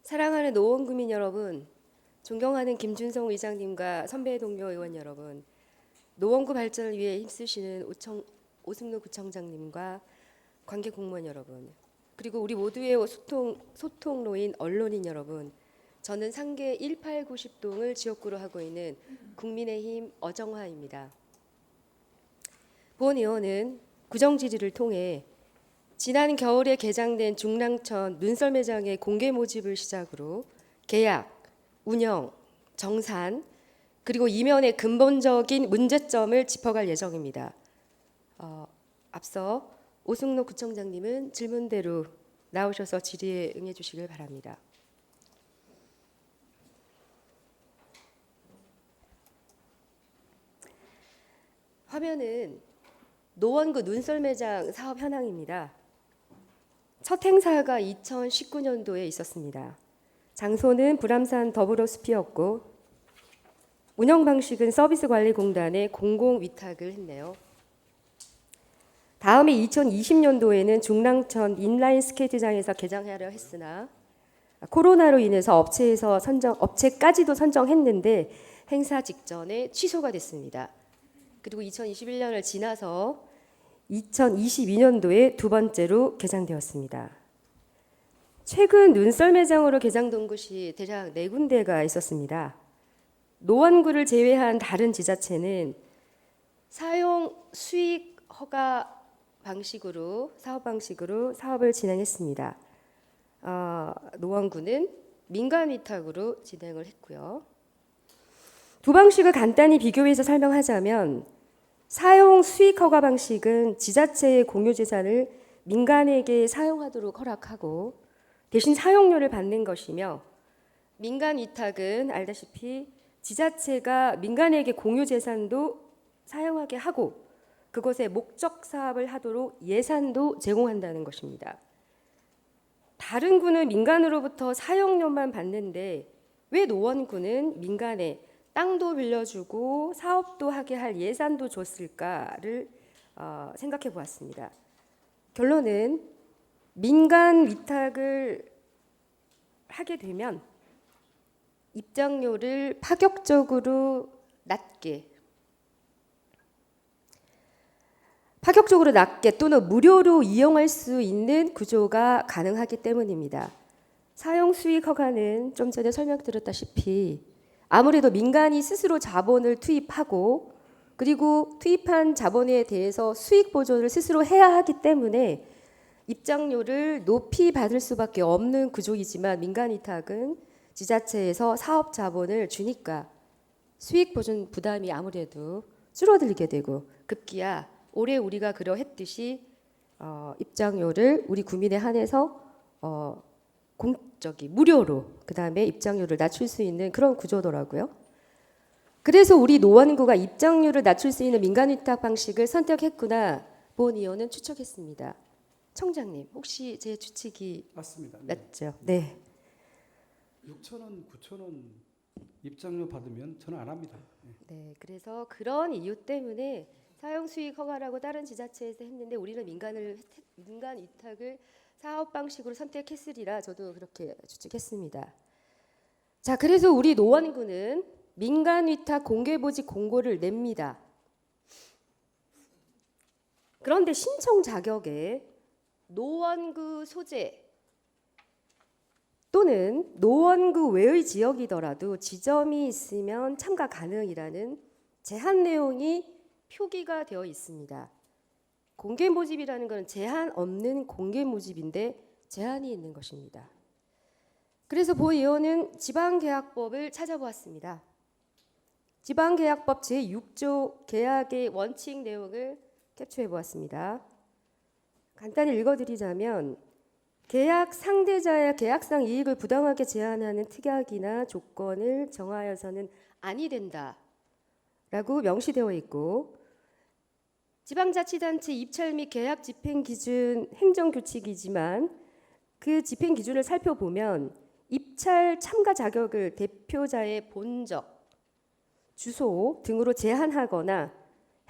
사랑하는 노원구민 여러분, 존경하는 김준성 의장님과 선배 동료 의원 여러분, 노원구 발전을 위해 힘쓰시는 오승로 구청장님과 관계 공무원 여러분, 그리고 우리 모두의 소통로인 언론인 여러분, 저는 상계 1890동을 지역구로 하고 있는 국민의힘 어정화입니다. 본 의원은 구정 질의를 통해 지난 겨울에 개장된 중랑천 눈썰매장의 공개 모집을 시작으로 계약, 운영, 정산, 그리고 이면의 근본적인 문제점을 짚어갈 예정입니다. 앞서 오승로 구청장님은 질문대로 나오셔서 질의에 응해 주시길 바랍니다. 화면은 노원구 눈썰매장 사업 현황입니다. 첫 행사가 2019년도에 있었습니다. 장소는 불암산 더불어숲이었고 운영 방식은 서비스관리공단에 공공위탁을 했네요. 다음에 2020년도에는 중랑천 인라인 스케이트장에서 개장하려 했으나 코로나로 인해서 업체까지도 선정했는데 행사 직전에 취소가 됐습니다. 그리고 2021년을 지나서 2022년도에 두 번째로 개장되었습니다. 최근 눈썰매장으로 개장된 곳이 대략 4군데가 있었습니다. 노원구를 제외한 다른 지자체는 사용 수익 허가 사업 방식으로 사업을 진행했습니다. 노원구는 민간 위탁으로 진행을 했고요. 두 방식을 간단히 비교해서 설명하자면 사용 수익 허가 방식은 지자체의 공유 재산을 민간에게 사용하도록 허락하고 대신 사용료를 받는 것이며, 민간 위탁은 알다시피 지자체가 민간에게 공유 재산도 사용하게 하고 그것의 목적 사업을 하도록 예산도 제공한다는 것입니다. 다른 구는 민간으로부터 사용료만 받는데 왜 노원구는 민간에 땅도 빌려주고 사업도 하게 할 예산도 줬을까를 생각해 보았습니다. 결론은 민간 위탁을 하게 되면 입장료를 파격적으로 낮게 또는 무료로 이용할 수 있는 구조가 가능하기 때문입니다. 사용 수익 허가는 좀 전에 설명드렸다시피 아무래도 민간이 스스로 자본을 투입하고 그리고 투입한 자본에 대해서 수익 보존을 스스로 해야 하기 때문에 입장료를 높이 받을 수밖에 없는 구조이지만, 민간 위탁은 지자체에서 사업 자본을 주니까 수익 보존 부담이 아무래도 줄어들게 되고, 급기야 올해 우리가 그러했듯이 입장료를 우리 구민에 한해서 무료로 그다음에 입장료를 낮출 수 있는 그런 구조더라고요. 그래서 우리 노원구가 입장료를 낮출 수 있는 민간 위탁 방식을 선택했구나 본 의원은 추측했습니다. 청장님, 혹시 제 추측이 맞습니다. 맞죠? 네. 6,000원, 9,000원 입장료 받으면 저는 안 합니다. 네, 그래서 그런 이유 때문에 사용 수익 허가라고 다른 지자체에서 했는데 우리는 민간 위탁을 사업 방식으로 선택했으리라 저도 그렇게 추측했습니다. 자, 그래서 우리 노원구는 민간 위탁 공개 모집 공고를 냅니다. 그런데 신청 자격에 노원구 소재 또는 노원구 외의 지역이더라도 지점이 있으면 참가 가능이라는 제한 내용이 표기가 되어 있습니다. 공개 모집이라는 것은 제한 없는 공개 모집인데 제한이 있는 것입니다. 그래서 본 의원은 지방계약법을 찾아보았습니다. 지방계약법 제6조 계약의 원칙 내용을 캡처해 보았습니다. 간단히 읽어드리자면, 계약 상대자의 계약상 이익을 부당하게 제한하는 특약이나 조건을 정하여서는 아니 된다 라고 명시되어 있고, 지방자치단체 입찰 및 계약 집행기준 행정규칙이지만 그 집행기준을 살펴보면 입찰 참가 자격을 대표자의 본적, 주소 등으로 제한하거나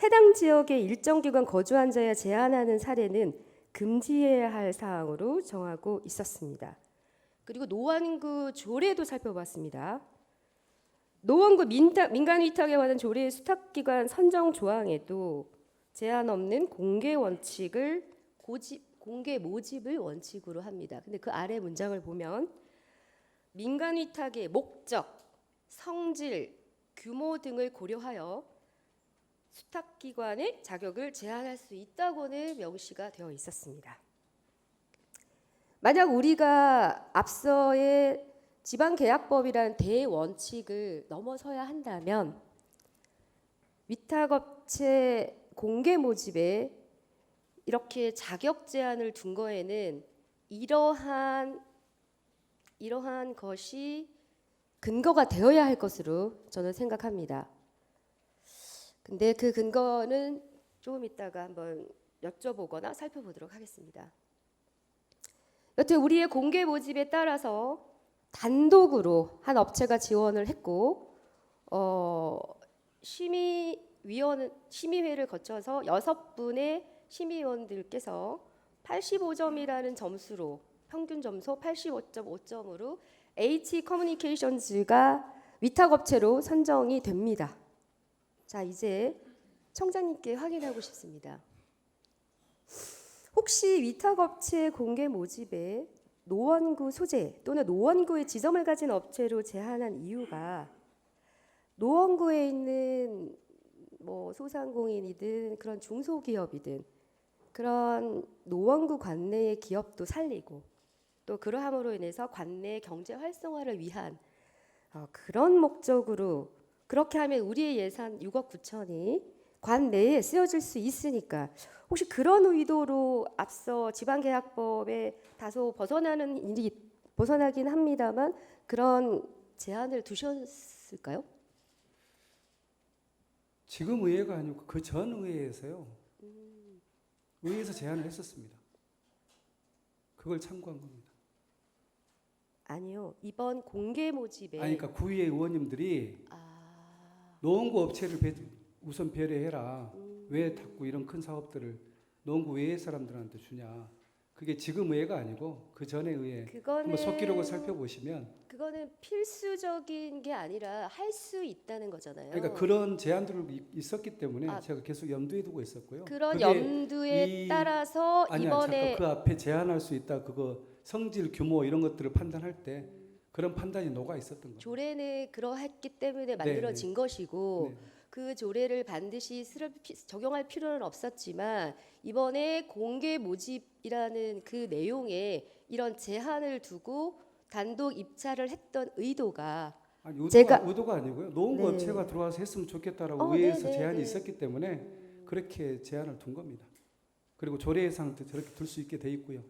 해당 지역에 일정 기간 거주한 자에 제한하는 사례는 금지해야 할 사항으로 정하고 있었습니다. 그리고 노원구 조례도 살펴봤습니다. 노원구 민간 위탁에 관한 조례의 수탁기관 선정 조항에도 제한 없는 공개 원칙을 공개 모집을 원칙으로 합니다. 근데 그 아래 문장을 보면 민간 위탁의 목적, 성질, 규모 등을 고려하여 수탁기관의 자격을 제한할 수 있다고는 명시가 되어 있었습니다. 만약 우리가 앞서의 지방계약법이라는 대원칙을 넘어서야 한다면 위탁업체 공개 모집에 이렇게 자격 제한을 둔 거에는 이러한 것이 근거가 되어야 할 것으로 저는 생각합니다. 근데 그 근거는 조금 이따가 한번 여쭤보거나 살펴보도록 하겠습니다. 여튼 우리의 공개 모집에 따라서 단독으로 한 업체가 지원을 했고 심의회를 거쳐서 6분의 심의위원들께서 85점이라는 점수로 평균 점수 85.5점으로 H커뮤니케이션즈가 위탁업체로 선정이 됩니다. 자, 이제 청장님께 확인하고 싶습니다. 혹시 위탁업체 공개 모집에 노원구 소재 또는 노원구에 지점을 가진 업체로 제한한 이유가 노원구에 있는 뭐 소상공인이든 그런 중소기업이든 그런 노원구 관내의 기업도 살리고 또 그러함으로 인해서 관내 경제 활성화를 위한 그런 목적으로 그렇게 하면 우리의 예산 6억 9천이 관내에 쓰여질 수 있으니까 혹시 그런 의도로 앞서 지방계약법에 다소 벗어나긴 합니다만 그런 제한을 두셨을까요? 지금 의회가 아니고 그 전 의회에서요. 의회에서 제안을 했었습니다. 그걸 참고한 겁니다. 아니요. 이번 공개 모집에 그러니까 구의회 의원님들이 노원구 업체를 우선 배려해라. 왜 자꾸 이런 큰 사업들을 노원구 외의 사람들한테 주냐. 그게 지금 의회가 아니고 그 전에 의회. 한번 속기록을 살펴보시면 그거는 필수적인 게 아니라 할 수 있다는 거잖아요. 그러니까 그런 제안들이 있었기 때문에 제가 계속 염두에 두고 있었고요. 그런 염두에 따라서 이번에 잠깐 그 앞에 제한할 수 있다. 그거 성질, 규모 이런 것들을 판단할 때 그런 판단이 녹아 있었던 거예요. 조례는 그러했기 때문에 만들어진 것이고 그 조례를 반드시 적용할 필요는 없었지만 이번에 공개 모집이라는 그 내용에 이런 제한을 두고 단독 입찰을 했던 의도가 아니, 제가 의도가 아니고요. 노원구 업체가 들어와서 했으면 좋겠다라고 의회에서 제안이 있었기 때문에 그렇게 제안을 둔 겁니다. 그리고 조례상도 저렇게 둘 수 있게 돼 있고요.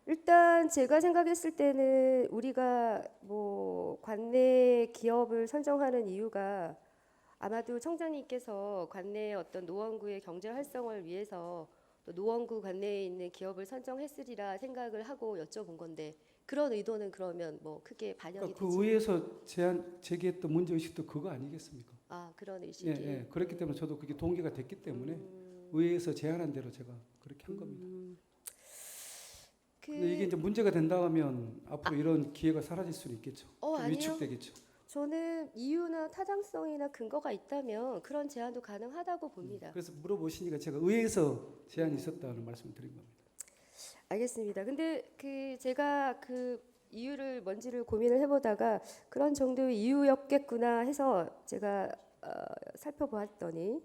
일단 제가 생각했을 때는 우리가 뭐 관내 기업을 선정하는 이유가 아마도 청장님께서 관내 어떤 노원구의 경제 활성화를 위해서 또 노원구 관내에 있는 기업을 선정했으리라 생각을 하고 여쭤본 건데 그런 의도는 그러면 뭐 크게 반영이 되지? 그 의회에서 제기했던 문제 의식도 그거 아니겠습니까? 그런 의식이. 예. 그렇기 때문에 저도 그게 동기가 됐기 때문에 의회에서 제안한 대로 제가 그렇게 한 겁니다. 근데 이게 이제 문제가 된다 하면 앞으로 이런 기회가 사라질 수는 있겠죠. 좀 아니요. 위축되겠죠. 저는 이유나 타당성이나 근거가 있다면 그런 제안도 가능하다고 봅니다. 그래서 물어보시니까 제가 의회에서 제안이 있었다는 말씀을 드린 겁니다. 알겠습니다. 근데 제가 그 이유를 뭔지를 고민을 해보다가 그런 정도의 이유였겠구나 해서 제가 살펴보았더니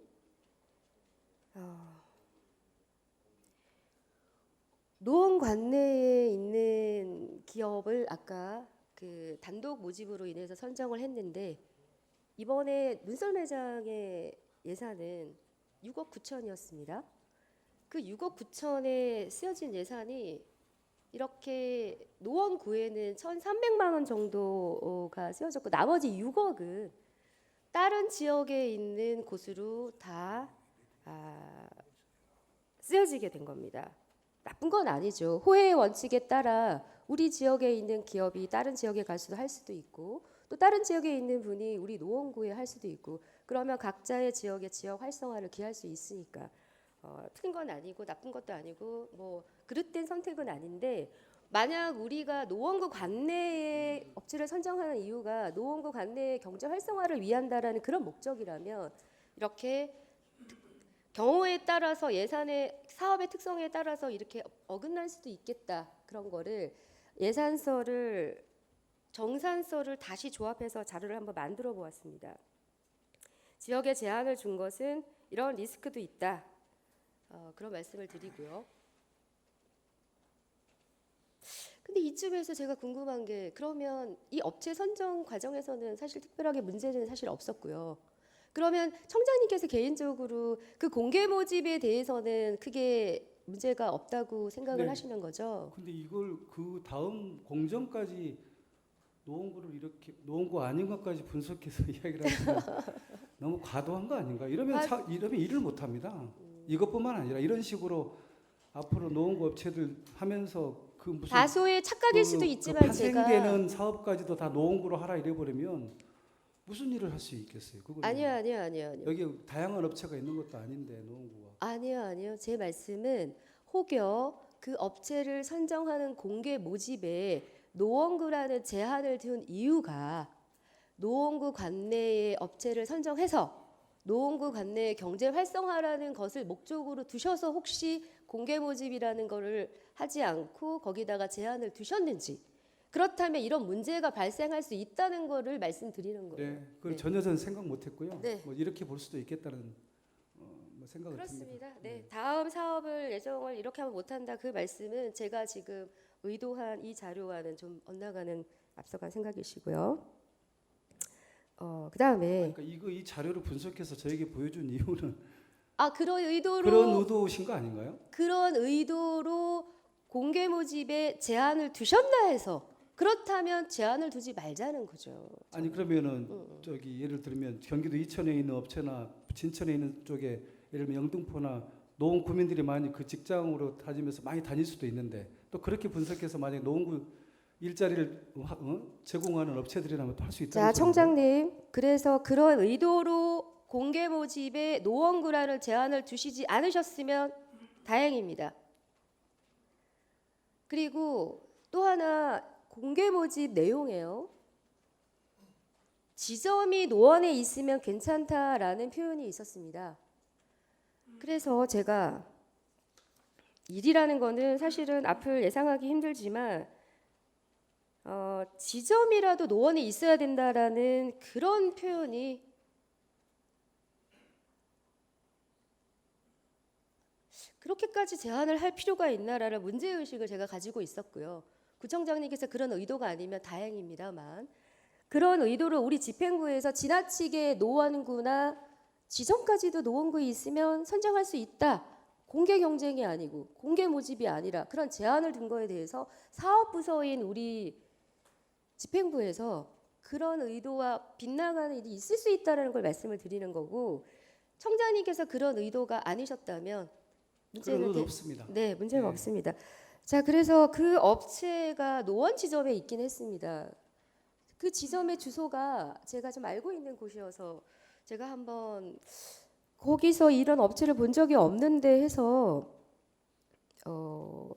노원 관내에 있는 기업을 아까 그 단독 모집으로 인해서 선정을 했는데 이번에 눈썰 매장의 예산은 6억 9천이었습니다. 그 6억 9천에 쓰여진 예산이 이렇게 노원구에는 1,300만 원 정도가 쓰여졌고 나머지 6억은 다른 지역에 있는 곳으로 다 쓰여지게 된 겁니다. 나쁜 건 아니죠. 호혜의 원칙에 따라 우리 지역에 있는 기업이 다른 지역에 갈 수도 할 수도 있고 또 다른 지역에 있는 분이 우리 노원구에 할 수도 있고 그러면 각자의 지역의 지역 활성화를 기할 수 있으니까 틀린 건 아니고 나쁜 것도 아니고 뭐 그릇된 선택은 아닌데 만약 우리가 노원구 관내의 업체를 선정하는 이유가 노원구 관내의 경제 활성화를 위한다라는 그런 목적이라면 이렇게 경우에 따라서 예산의 사업의 특성에 따라서 이렇게 어긋날 수도 있겠다. 그런 거를 예산서를 정산서를 다시 조합해서 자료를 한번 만들어 보았습니다. 지역에 제한을 준 것은 이런 리스크도 있다. 그런 말씀을 드리고요. 근데 이쯤에서 제가 궁금한 게 그러면 이 업체 선정 과정에서는 사실 특별하게 문제는 사실 없었고요. 그러면 청장님께서 개인적으로 그 공개 모집에 대해서는 크게 문제가 없다고 생각을 네. 하시는 거죠? 근데 이걸 그 다음 공정까지 노원구를 이렇게 노원구 아닌 것까지 분석해서 이야기를 하시면 너무 과도한 거 아닌가? 이러면 이러면 일을 못 합니다. 이것뿐만 아니라 이런 식으로 앞으로 노원구 업체들 하면서 그 무슨 다소의 착각일 수도 있지만 제가 파생되는 사업까지도 다 노원구로 하라 이래버리면 무슨 일을 할 수 있겠어요? 그거는 아니요. 여기 다양한 업체가 있는 것도 아닌데 노원구가. 아니요. 제 말씀은 혹여 그 업체를 선정하는 공개 모집에 노원구라는 제한을 둔 이유가 노원구 관내의 업체를 선정해서 노원구 관내의 경제 활성화라는 것을 목적으로 두셔서 혹시 공개 모집이라는 거를 하지 않고 거기다가 제한을 두셨는지 그렇다면 이런 문제가 발생할 수 있다는 거를 말씀드리는 거예요. 네, 그걸 네. 전혀 저는 생각 못했고요. 네. 뭐 이렇게 볼 수도 있겠다는 뭐 생각을 그렇습니다. 듭니다. 네. 다음 사업을 예정을 이렇게 하면 못한다 그 말씀은 제가 지금 의도한 이 자료와는 좀 엇나가는 앞서간 생각이시고요. 그다음에 그러니까 이 자료를 분석해서 저에게 보여준 이유는 그런 의도로 그런 의도신 거 아닌가요? 그런 의도로 공개 모집에 제한을 두셨나 해서 그렇다면 제한을 두지 말자는 거죠. 아니 그러면은 저기 예를 들면 경기도 이천에 있는 업체나 진천에 있는 쪽에 예를 들면 영등포나 노원 구민들이 많이 그 직장으로 다니면서 많이 다닐 수도 있는데 또 그렇게 분석해서 만약 노원구 일자리를 제공하는 업체들이라면 또 할 수 있다는 자, 소리인데. 청장님. 그래서 그런 의도로 공개 모집에 노원구라는 제한을 두시지 않으셨으면 다행입니다. 그리고 또 하나 공개 모집 내용이에요. 지점이 노원에 있으면 괜찮다라는 표현이 있었습니다. 그래서 제가 일이라는 거는 사실은 앞을 예상하기 힘들지만 지점이라도 노원에 있어야 된다라는 그런 표현이 그렇게까지 제한을 할 필요가 있나라는 문제의식을 제가 가지고 있었고요. 구청장님께서 그런 의도가 아니면 다행입니다만 그런 의도로 우리 집행부에서 지나치게 노원구나 지점까지도 노원구에 있으면 선정할 수 있다. 공개 경쟁이 아니고 공개 모집이 아니라 그런 제한을 둔 거에 대해서 사업부서인 우리 집행부에서 그런 의도와 빗나가는 일이 있을 수 있다는 걸 말씀을 드리는 거고 청장님께서 그런 의도가 아니셨다면 그런 의도 없습니다. 네, 문제가 네. 없습니다. 자, 그래서 그 업체가 노원 지점에 있긴 했습니다. 그 지점의 주소가 제가 좀 알고 있는 곳이어서 제가 한번 거기서 이런 업체를 본 적이 없는데 해서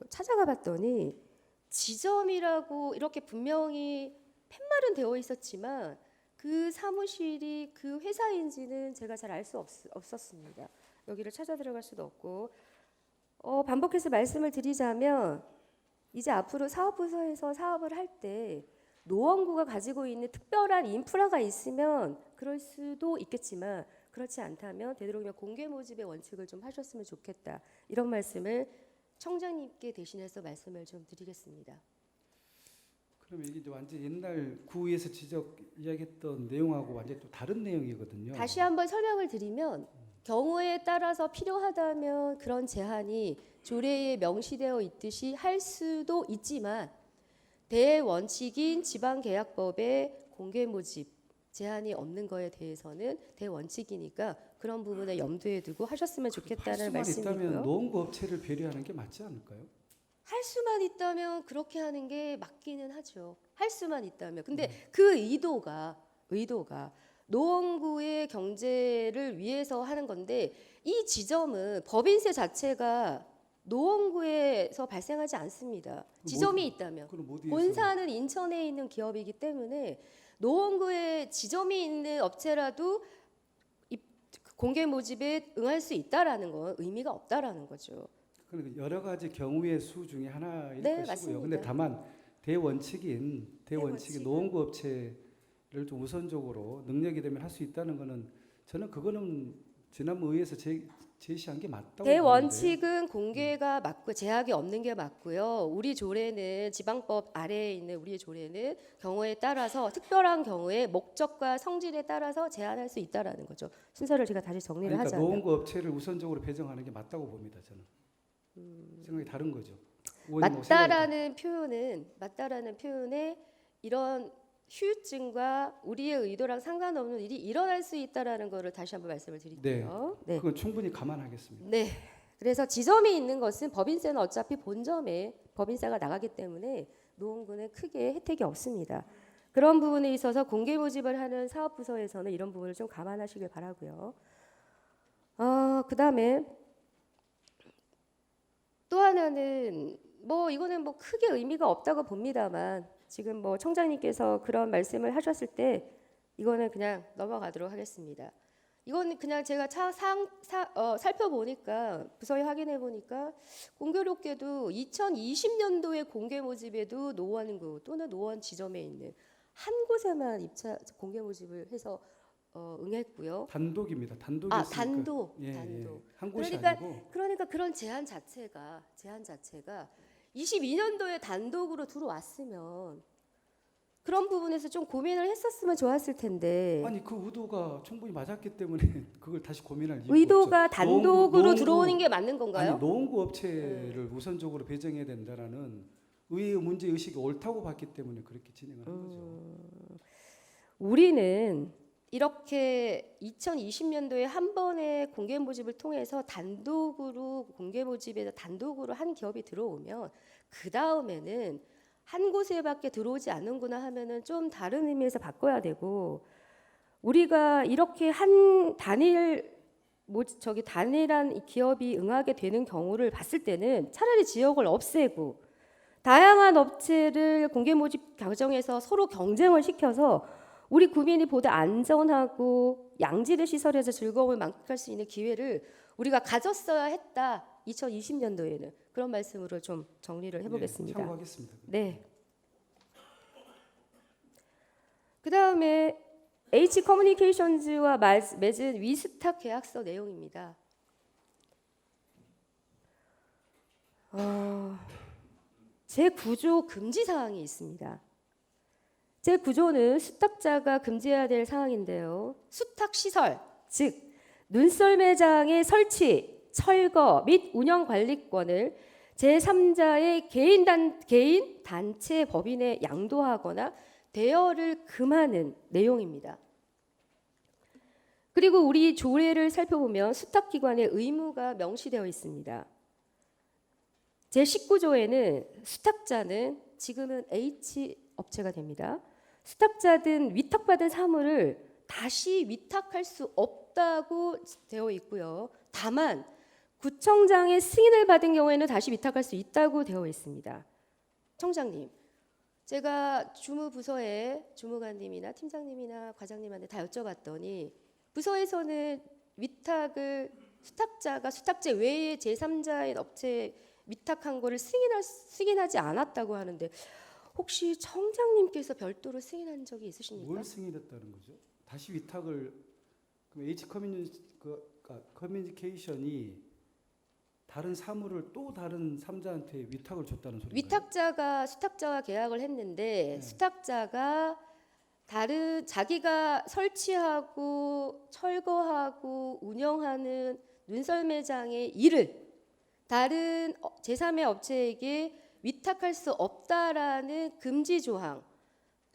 찾아가 봤더니 지점이라고 이렇게 분명히 팻말은 되어 있었지만 그 사무실이 그 회사인지는 제가 잘 알 수 없었습니다. 여기를 찾아 들어갈 수도 없고 반복해서 말씀을 드리자면 이제 앞으로 사업부서에서 사업을 할 때 노원구가 가지고 있는 특별한 인프라가 있으면 그럴 수도 있겠지만 그렇지 않다면 되도록이면 공개 모집의 원칙을 좀 하셨으면 좋겠다. 이런 말씀을 청장님께 대신해서 말씀을 좀 드리겠습니다. 그러면 이게 이제 완전 옛날 구에서 지적 이야기했던 내용하고 완전 또 다른 내용이거든요. 다시 한번 설명을 드리면 경우에 따라서 필요하다면 그런 제한이 조례에 명시되어 있듯이 할 수도 있지만 대원칙인 지방계약법에 공개 모집 제한이 없는 거에 대해서는 대원칙이니까 그런 부분을 염두에 두고 하셨으면 좋겠다는 할 수만 있다면 말씀이고요. 노원구 업체를 배려하는 게 맞지 않을까요? 할 수만 있다면 그렇게 하는 게 맞기는 하죠. 할 수만 있다면. 근데 그 의도가 노원구의 경제를 위해서 하는 건데 이 지점은 법인세 자체가 노원구에서 발생하지 않습니다. 지점이 있다면 그럼 어디에서? 본사는 인천에 있는 기업이기 때문에 노원구에 지점이 있는 업체라도 공개 모집에 응할 수 있다라는 건 의미가 없다라는 거죠. 그러니까 여러 가지 경우의 수 중에 하나일 네, 것이고요. 맞습니다. 근데 다만 대원칙인 대원칙은. 노원구 업체를 좀 우선적으로 능력이 되면 할 수 있다는 거는 저는 그거는 지난의회에서 제시한 게 맞다고 보는데. 대원칙은 공개가 맞고 제약이 없는 게 맞고요. 우리 조례는 지방법 아래에 있는 우리의 조례는 경우에 따라서 특별한 경우에 목적과 성질에 따라서 제한할 수 있다라는 거죠. 순서를 제가 다시 정리를 그러니까 하자면 노원구 업체를 우선적으로 배정하는 게 맞다고 봅니다. 저는 생각이 다른 거죠. 의원님하고 맞다라는 표현에 이런 후유증과 우리의 의도랑 상관없는 일이 일어날 수 있다라는 거를 다시 한번 말씀을 드릴게요. 네. 그건 충분히 감안하겠습니다. 네. 그래서 지점이 있는 것은 법인세는 어차피 본점에 법인세가 나가기 때문에 노원구는 크게 혜택이 없습니다. 그런 부분에 있어서 공개 모집을 하는 사업부서에서는 이런 부분을 좀 감안하시길 바라고요. 그다음에 또 하나는 뭐 이거는 뭐 크게 의미가 없다고 봅니다만 지금 뭐 청장님께서 그런 말씀을 하셨을 때 이거는 그냥 넘어가도록 하겠습니다. 이거는 그냥 제가 살펴보니까 부서에 확인해 보니까 공교롭게도 2020년도에 공개 모집에도 노원구 또는 노원 지점에 있는 한 곳에만 입찰 공개 모집을 해서 응했고요. 단독입니다. 단독이었으니까. 단독. 한 곳이 그러니까 아니고. 그러니까 그런 제한 자체가 22년도에 단독으로 들어왔으면 그런 부분에서 좀 고민을 했었으면 좋았을 텐데. 아니 그 의도가 충분히 맞았기 때문에 그걸 다시 고민할 이유가 의도가 없죠. 단독으로 노원구- 들어오는 게 맞는 건가요? 아니 노원구 업체를 우선적으로 배정해야 된다라는 의회의 문제 의식이 옳다고 봤기 때문에 그렇게 진행을 한 거죠. 우리는 이렇게 2020년도에 한 번의 공개 모집을 통해서 단독으로 공개 모집에서 단독으로 한 기업이 들어오면 그 다음에는 한 곳에밖에 들어오지 않는구나 하면은 좀 다른 의미에서 바꿔야 되고 우리가 이렇게 한 단일한 기업이 응하게 되는 경우를 봤을 때는 차라리 지역을 없애고 다양한 업체를 공개 모집 과정에서 서로 경쟁을 시켜서 우리 구민이 보다 안전하고 양질의 시설에서 즐거움을 만끽할 수 있는 기회를 우리가 가졌어야 했다. 2020년도에는 그런 말씀으로 좀 정리를 해보겠습니다. 참고하겠습니다. 네. 그 다음에 H 커뮤니케이션즈와 맺은 위스탁 계약서 내용입니다. 제9조 금지 사항이 있습니다. 제9조는 수탁자가 금지해야 될 사항인데요. 수탁 시설, 즉 눈썰 매장의 설치, 철거 및 운영 관리권을 제3자의 개인 단체 법인에 양도하거나 대여를 금하는 내용입니다. 그리고 우리 조례를 살펴보면 수탁기관의 의무가 명시되어 있습니다. 제19조에는 수탁자는 지금은 H 업체가 됩니다. 수탁자든 위탁받은 사물을 다시 위탁할 수 없다고 되어 있고요. 다만 구청장의 승인을 받은 경우에는 다시 위탁할 수 있다고 되어 있습니다. 청장님, 제가 주무부서에 주무관님이나 팀장님이나 과장님한테 다 여쭤봤더니 부서에서는 위탁을 수탁자가 수탁제 외에 제3자의 업체에 위탁한 거를 승인하지 않았다고 하는데 혹시 청장님께서 별도로 승인한 적이 있으십니까? 뭘 승인했다는 거죠? 다시 위탁을 그럼 H 커뮤니케이션이 다른 사물을 또 다른 3자한테 위탁을 줬다는 소리인가요? 위탁자가 수탁자와 계약을 했는데 네. 수탁자가 자기가 설치하고 철거하고 운영하는 눈썰 매장의 일을 다른 제3의 업체에게 위탁할 수 없다라는 금지 조항,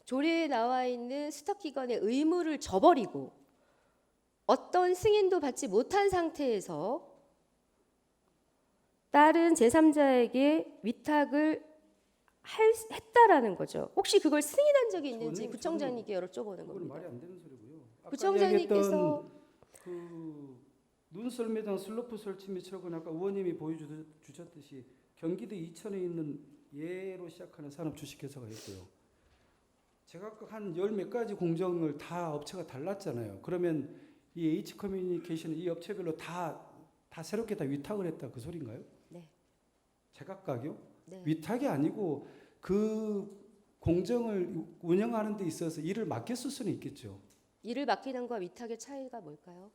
조례에 나와 있는 수탁기관의 의무를 저버리고 어떤 승인도 받지 못한 상태에서 다른 제3자에게 위탁을 했다라는 거죠. 혹시 그걸 승인한 적이 있는지 저는- 구청장님께 여쭤보는 그건 겁니다. 말이 안 되는 소리고요. 아까 구청장님께서 이야기했던 그 눈썰 매장 슬로프 설치 및 철거는 아까 의원님이 보여주셨듯이 경기도 이천에 있는 예로 시작하는 산업 주식회사가 있고요. 제가 아까 한 열 몇 가지 공정을 다 업체가 달랐잖아요. 그러면 이 H 커뮤니케이션 이 업체별로 다 새롭게 다 위탁을 했다 그 소린가요? 네. 제각각이요? 네. 위탁이 아니고 그 공정을 운영하는 데 있어서 일을 맡겼을 수는 있겠죠. 일을 맡기는 거와 위탁의 차이가 뭘까요?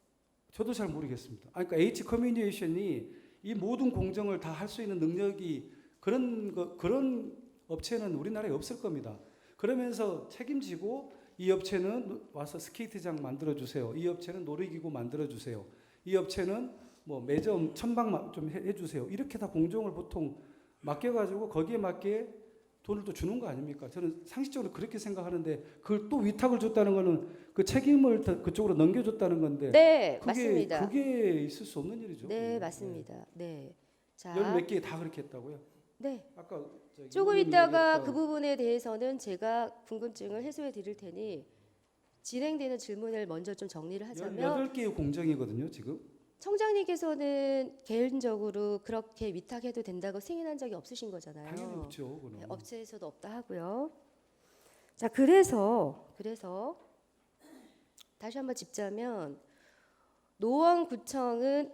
저도 잘 모르겠습니다. 그러니까 H 커뮤니케이션이 이 모든 공정을 다 할 수 있는 능력이 그런 업체는 우리나라에 없을 겁니다. 그러면서 책임지고 이 업체는 와서 스케이트장 만들어 주세요. 이 업체는 놀이기구 만들어 주세요. 이 업체는 뭐 매점 천막 좀 해주세요. 이렇게 다 공정을 보통 맡겨가지고 거기에 맞게 돈을 또 주는 거 아닙니까? 저는 상식적으로 그렇게 생각하는데 그걸 또 위탁을 줬다는 거는 그 책임을 그쪽으로 넘겨줬다는 건데 네, 맞습니다. 그게 있을 수 없는 일이죠. 네, 맞습니다. 네. 자, 열 몇 개 다 그렇게 했다고요? 네. 아까 조금 의원님이 있다가 얘기했던 그 부분에 대해서는 제가 궁금증을 해소해 드릴 테니 진행되는 질문을 먼저 좀 정리를 하자면 18개의 공정이거든요, 지금. 청장님께서는 개인적으로 그렇게 위탁해도 된다고 승인한 적이 없으신 거잖아요. 당연히 없죠. 그거는. 네, 업체에서도 없다 하고요. 자, 그래서 다시 한번 짚자면 노원구청은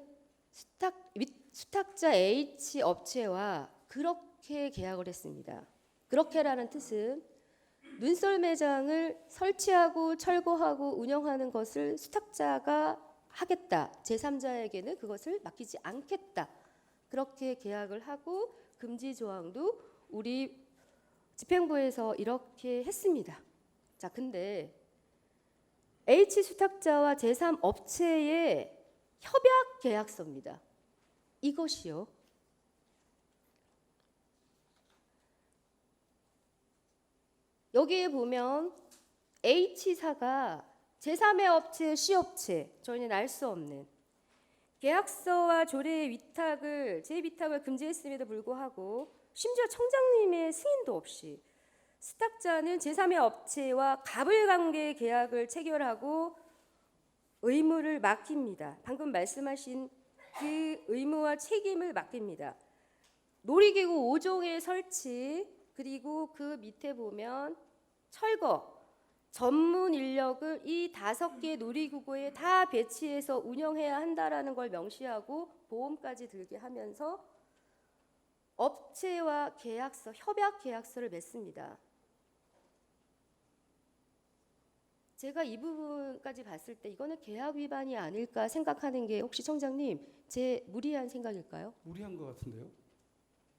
수탁자 H 업체와 그렇게 계약을 했습니다. 그렇게라는 뜻은 눈썰 매장을 설치하고 철거하고 운영하는 것을 수탁자가 하겠다. 제3자에게는 그것을 맡기지 않겠다. 그렇게 계약을 하고 금지 조항도 우리 집행부에서 이렇게 했습니다. 자, 근데 H 수탁자와 제3업체의 협약 계약서입니다. 이것이요. 여기에 보면 H사가 제3의 업체, C업체, 저희는 알 수 없는 계약서와 조례의 위탁을 재위탁을 금지했음에도 불구하고 심지어 청장님의 승인도 없이 수탁자는 제3의 업체와 가불관계 계약을 체결하고 의무를 맡깁니다. 방금 말씀하신 그 의무와 책임을 맡깁니다. 놀이기구 5종의 설치 그리고 그 밑에 보면 철거 전문 인력을 이 5개 놀이기구에 다 배치해서 운영해야 한다라는 걸 명시하고 보험까지 들게 하면서 업체와 계약서, 협약 계약서를 맺습니다. 제가 이 부분까지 봤을 때 이거는 계약 위반이 아닐까 생각하는 게 혹시 청장님 제 무리한 생각일까요? 무리한 것 같은데요.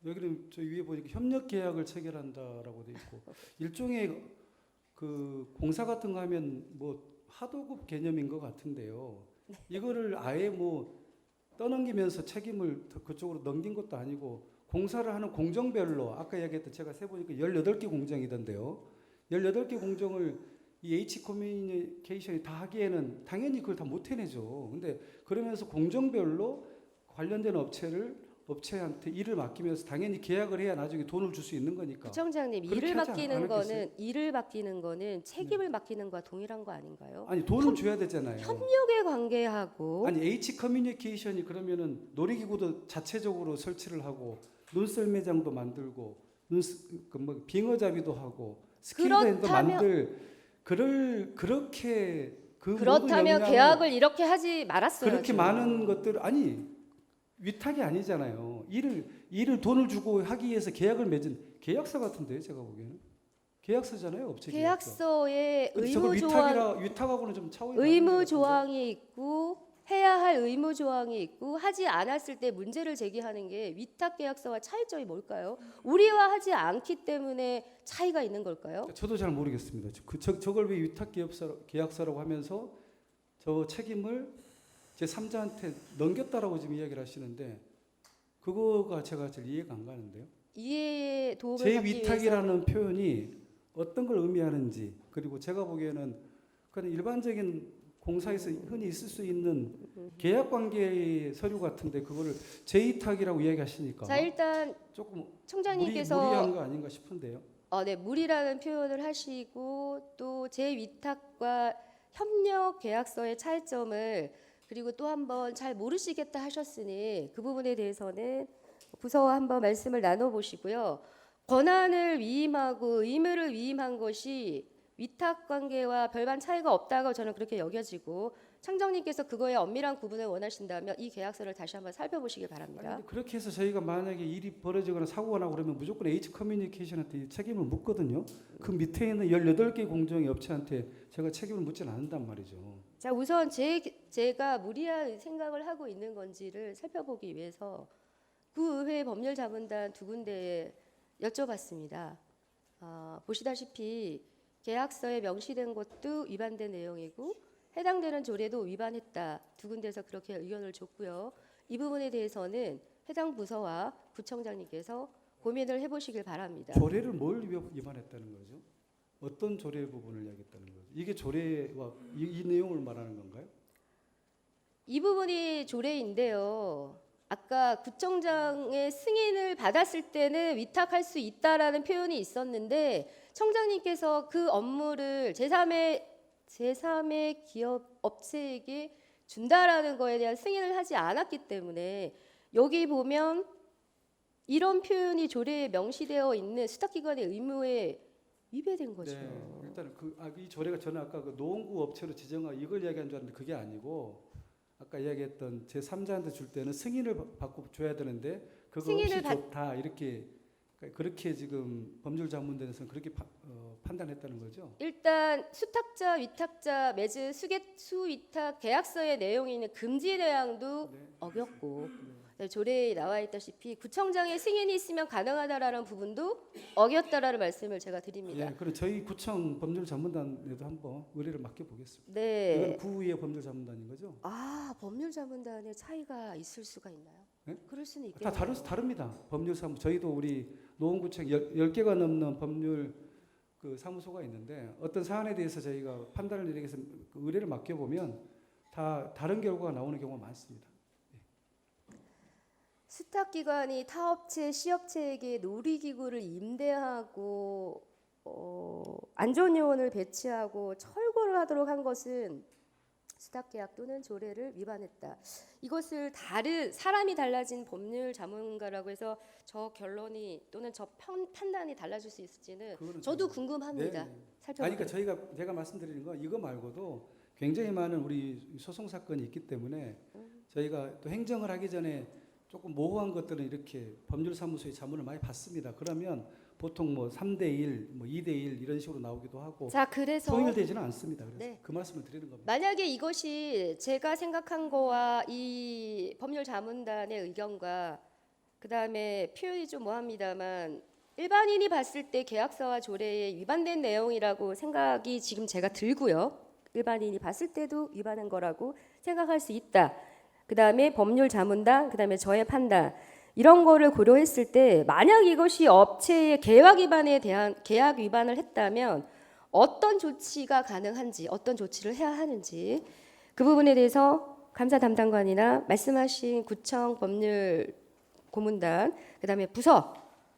여기는 저 위에 보니까 협력 계약을 체결한다라고 돼 있고 일종의 그 공사 같은 거 하면 뭐 하도급 개념인 것 같은데요. 이거를 아예 뭐 떠넘기면서 책임을 그쪽으로 넘긴 것도 아니고 공사를 하는 공정별로 아까 얘기했던 제가 세보니까 18개 공정이던데요. 18개 공정을 이 H 커뮤니케이션이 다 하기에는 당연히 그걸 다 못 해내죠. 근데 그러면서 공정별로 관련된 업체한테 일을 맡기면서 당연히 계약을 해야 나중에 돈을 줄 수 있는 거니까. 부청장님 그렇게 일을 맡기는 거는 책임을 맡기는 거와 동일한 거 아닌가요? 아니 돈을 줘야 되잖아요. 협력에 관계하고 아니 H 커뮤니케이션이 그러면은 놀이기구도 자체적으로 설치를 하고 눈썰 매장도 만들고 뭐 빙어잡이도 하고 스케이트도 만들 그렇게 그 그렇다면 계약을 이렇게 하지 말았어요. 그렇게 많은 것들 아니 위탁이 아니잖아요. 일을 돈을 주고 하기 위해서 계약을 맺은 계약서 같은데요, 제가 보기에는 계약서잖아요, 업체 계약서에 의무 조항 위탁하고는 좀 차원이 의무 조항이 있고 해야 할 의무 조항이 있고 하지 않았을 때 문제를 제기하는 게 위탁 계약서와 차이점이 뭘까요? 우리와 하지 않기 때문에 차이가 있는 걸까요? 저도 잘 모르겠습니다. 저걸 왜 위탁 계약서라고 하면서 저 책임을 제 3자한테 넘겼다라고 지금 이야기를 하시는데 그거가 제가 잘 이해가 안 가는데요. 이해에 도움을 제 받기 위탁이라는 위해서 표현이 어떤 걸 의미하는지 그리고 제가 보기에는 그냥 일반적인 공사에서 흔히 있을 수 있는 계약 관계의 서류 같은데 그거를 재위탁이라고 이야기하시니까 자, 일단 조금 청장님께서 무리한 거 아닌가 싶은데요. 네, 무리라는 표현을 하시고 또 재위탁과 협력 계약서의 차이점을 그리고 또 한번 잘 모르시겠다 하셨으니 그 부분에 대해서는 부서와 한번 말씀을 나눠보시고요. 권한을 위임하고 의무를 위임한 것이 위탁 관계와 별반 차이가 없다고 저는 그렇게 여겨지고 창정님께서 그거에 엄밀한 구분을 원하신다면 이 계약서를 다시 한번 살펴보시기 바랍니다. 아니, 그렇게 해서 저희가 만약에 일이 벌어지거나 사고가 나고 그러면 무조건 H 커뮤니케이션한테 책임을 묻거든요. 그 밑에 있는 18개 공정의 업체한테 제가 책임을 묻지는 않는단 말이죠. 자, 우선 제가 무리한 생각을 하고 있는 건지를 살펴보기 위해서 구의회 법률자문단 두 군데에 여쭤봤습니다. 보시다시피 계약서에 명시된 것도 위반된 내용이고 해당되는 조례도 위반했다. 두 군데에서 그렇게 의견을 줬고요. 이 부분에 대해서는 해당 부서와 구청장님께서 고민을 해보시길 바랍니다. 조례를 뭘 위반했다는 거죠? 어떤 조례 부분을 이야기했다는 거죠? 이게 조례와 이 내용을 말하는 건가요? 이 부분이 조례인데요. 아까 구청장의 승인을 받았을 때는 위탁할 수 있다라는 표현이 있었는데 청장님께서 그 업무를 제3의 기업 업체에게 준다라는 거에 대한 승인을 하지 않았기 때문에 여기 보면 이런 표현이 조례에 명시되어 있는 수탁기관의 의무에 위배된 거죠. 네, 일단 이 조례가 저는 아까 그 노원구 업체로 지정하 이걸 이야기한 줄 알았는데 그게 아니고 아까 이야기했던 제 3자한테 줄 때는 승인을 받고 줘야 되는데 그거 없이 좋다 이렇게 그렇게 지금 법률자문단에서는 그렇게 판단했다는 거죠. 일단 수탁자, 위탁자 맺은 수위탁 계약서의 내용이 있는 금지 내용도 네. 어겼고 조례에 나와 있다시피 구청장의 승인이 있으면 가능하다라는 부분도 어겼다라는 말씀을 제가 드립니다. 예, 그럼 저희 구청 법률자문단에도 한번 의뢰를 맡겨보겠습니다. 네. 이건 구의회 법률자문단인 거죠? 법률자문단의 차이가 있을 수가 있나요? 네? 그럴 수는 있겠네요. 다 다릅니다. 법률사무 저희도 우리 노원구청 10개가 넘는 법률 그 사무소가 있는데 어떤 사안에 대해서 저희가 판단을 내리기 위해서 그 의뢰를 맡겨보면 다 다른 결과가 나오는 경우가 많습니다. 수탁기관이 타업체, 시업체에게 놀이기구를 임대하고 안전요원을 배치하고 철거를 하도록 한 것은 수탁계약 또는 조례를 위반했다. 이것을 다른 사람이 달라진 법률 자문가라고 해서 저 결론이 또는 저 판단이 달라질 수 있을지는 저도 궁금합니다. 네. 살펴볼게요. 그러니까 제가 말씀드리는 건 이거 말고도 굉장히 많은 우리 소송 사건이 있기 때문에 저희가 또 행정을 하기 전에 조금 모호한 것들은 이렇게 법률사무소에 자문을 많이 받습니다. 그러면 보통 뭐 3대1, 뭐 2대1 이런 식으로 나오기도 하고 자, 그래서 통일되지는 않습니다. 그래서 네. 그 말씀을 드리는 겁니다. 만약에 이것이 제가 생각한 거와 이 법률 자문단의 의견과 그다음에 표현이 좀 뭐합니다만 일반인이 봤을 때 계약서와 조례에 위반된 내용이라고 생각이 지금 제가 들고요. 일반인이 봤을 때도 위반한 거라고 생각할 수 있다. 그다음에 법률 자문단, 그다음에 저의 판단 이런 거를 고려했을 때 만약 이것이 업체의 계약 위반을 했다면 어떤 조치가 가능한지, 어떤 조치를 해야 하는지 그 부분에 대해서 감사 담당관이나 말씀하신 구청 법률 고문단, 그다음에 부서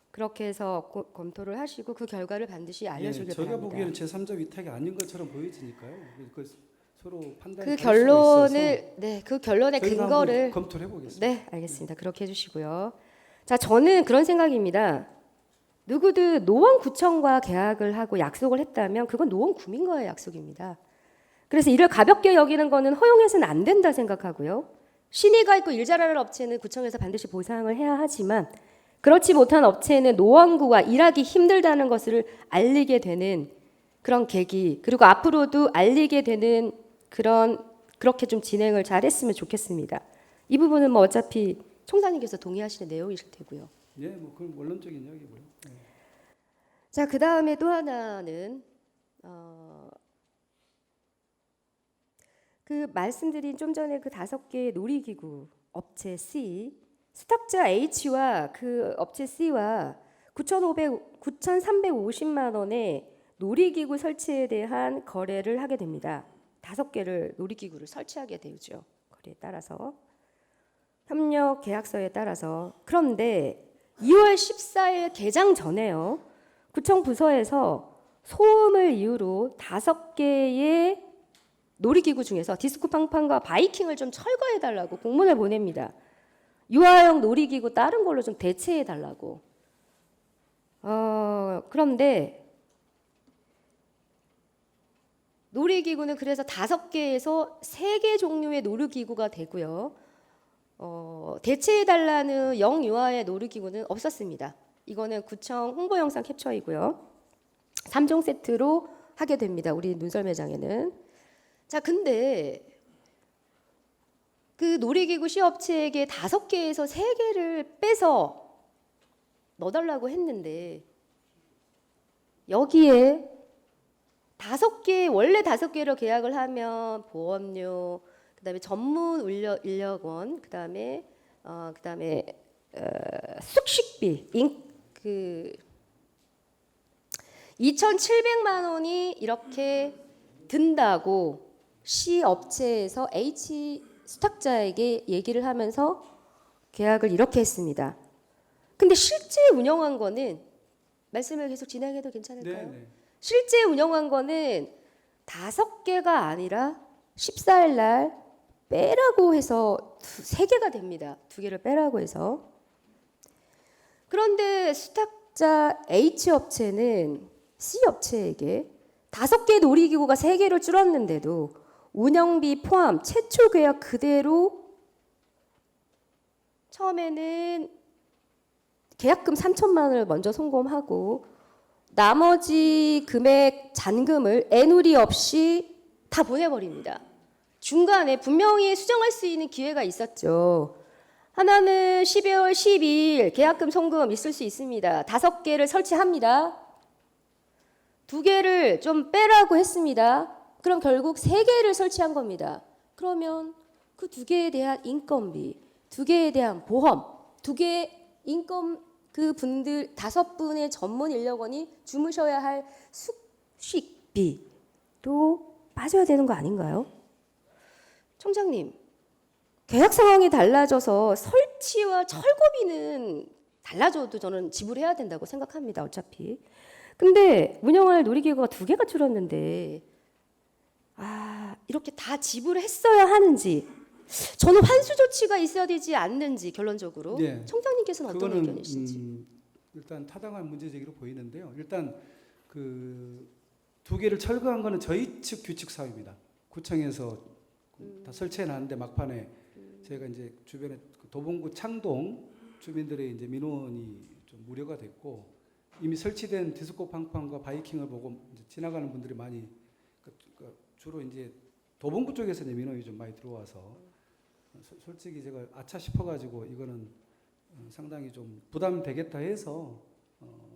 그렇게 해서 검토를 하시고 그 결과를 반드시 알려주길 제가 바랍니다. 보기에는 제3자 위탁이 아닌 것처럼 보여지니까요. 서로 판단이 그 다를 수가 있어서 결론을 그 결론의 저희가 근거를 한번 검토를 해보겠습니다. 네, 알겠습니다. 그렇게 해주시고요. 자, 저는 그런 생각입니다. 누구든 노원구청과 계약을 하고 약속을 했다면 그건 노원구민과의 약속입니다. 그래서 이를 가볍게 여기는 거는 허용해서는 안 된다 생각하고요. 신의가 있고 일 잘하는 업체는 구청에서 반드시 보상을 해야 하지만 그렇지 못한 업체는 노원구가 일하기 힘들다는 것을 알리게 되는 그런 계기, 그리고 앞으로도 알리게 되는 그렇게 좀 진행을 잘 했으면 좋겠습니다. 이 부분은 뭐 어차피 총장님께서 동의하시는 내용이실 테고요. 예, 뭐 그건 원론적인 이야기고요. 네. 자, 그 다음에 또 하나는 그 말씀드린 좀 전에 그 5개의 놀이기구 업체 C, 수탁자 H와 그 업체 C와 9,350만 원의 놀이기구 설치에 대한 거래를 하게 됩니다. 5개를 놀이기구를 설치하게 되죠. 거래에 따라서 협력 계약서에 따라서. 그런데 2월 14일 개장 전에요. 구청 부서에서 소음을 이유로 5개의 놀이기구 중에서 디스코팡팡과 바이킹을 좀 철거해달라고 공문을 보냅니다. 유아용 놀이기구 다른 걸로 좀 대체해달라고. 그런데 놀이기구는 그래서 5개에서 3개 종류의 놀이기구가 되고요. 대체해달라는 영유아의 놀이기구는 없었습니다. 이거는 구청 홍보 영상 캡처이고요. 3종 세트로 하게 됩니다. 우리 눈썰매장에는. 자, 근데 그 놀이기구 시업체에게 5개에서 3개를 빼서 넣어달라고 했는데 여기에 5개, 원래 5개로 계약을 하면 보험료, 그다음에 전문 인력원, 그다음에 숙식비, 2,700만 원이 이렇게 든다고 시 업체에서 H 수탁자에게 얘기를 하면서 계약을 이렇게 했습니다. 근데 실제 운영한 거는 말씀을 계속 진행해도 괜찮을까요? 네. 실제 운영한 거는 5개가 아니라 14일 날 빼라고 해서 3개가 됩니다. 2개를 빼라고 해서. 그런데 수탁자 H 업체는 C 업체에게 5개 놀이기구가 3개로 줄었는데도 운영비 포함 최초 계약 그대로 처음에는 계약금 3천만 원을 먼저 송금하고 나머지 금액 잔금을 애누리 없이 다 보내버립니다. 중간에 분명히 수정할 수 있는 기회가 있었죠. 하나는 12월 12일 계약금 송금 있을 수 있습니다. 5개를 설치합니다. 2개를 좀 빼라고 했습니다. 그럼 결국 3개를 설치한 겁니다. 그러면 그 2개에 대한 인건비, 2개에 대한 보험, 2개 인건 그 분들 5분의 전문 인력원이 주무셔야 할 숙식비도 빠져야 되는 거 아닌가요? 총장님, 계약 상황이 달라져서 설치와 철거비는 달라져도 저는 지불해야 된다고 생각합니다. 어차피. 근데 운영할 놀이기구가 2개가 줄었는데 이렇게 다 지불했어야 하는지 저는 환수 조치가 있어야 되지 않는지 결론적으로 네. 총장님께서는 어떤 그거는 의견이신지. 일단 타당한 문제 제기로 보이는데요. 일단 그 2개를 철거한 거는 저희 측 규칙 사유입니다. 구청에서 다 설치해 놨는데 막판에 저희가 이제 주변에 도봉구 창동 주민들의 이제 민원이 좀 무료가 됐고 이미 설치된 디스코 팡팡과 바이킹을 보고 이제 지나가는 분들이 많이 주로 이제 도봉구 쪽에서 이제 민원이 좀 많이 들어와서 솔직히 제가 아차 싶어가지고 이거는 상당히 좀 부담되겠다 해서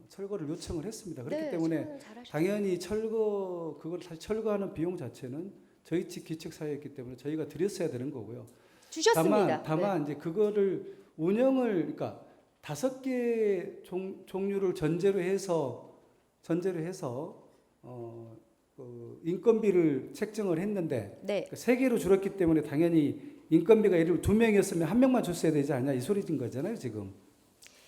철거를 요청을 했습니다. 그렇기 때문에 당연히 그걸 다시 철거하는 비용 자체는 저희 측 규칙 사유였기 때문에 저희가 드렸어야 되는 거고요. 주셨습니다. 다만 이제 그거를 운영을 그러니까 5개 종류를 전제로 해서 인건비를 책정을 했는데 네. 3개로 줄었기 때문에 당연히 인건비가 예를 들어 2명이었으면 1명만 줬어야 되지 않냐 이 소리인 거잖아요 지금.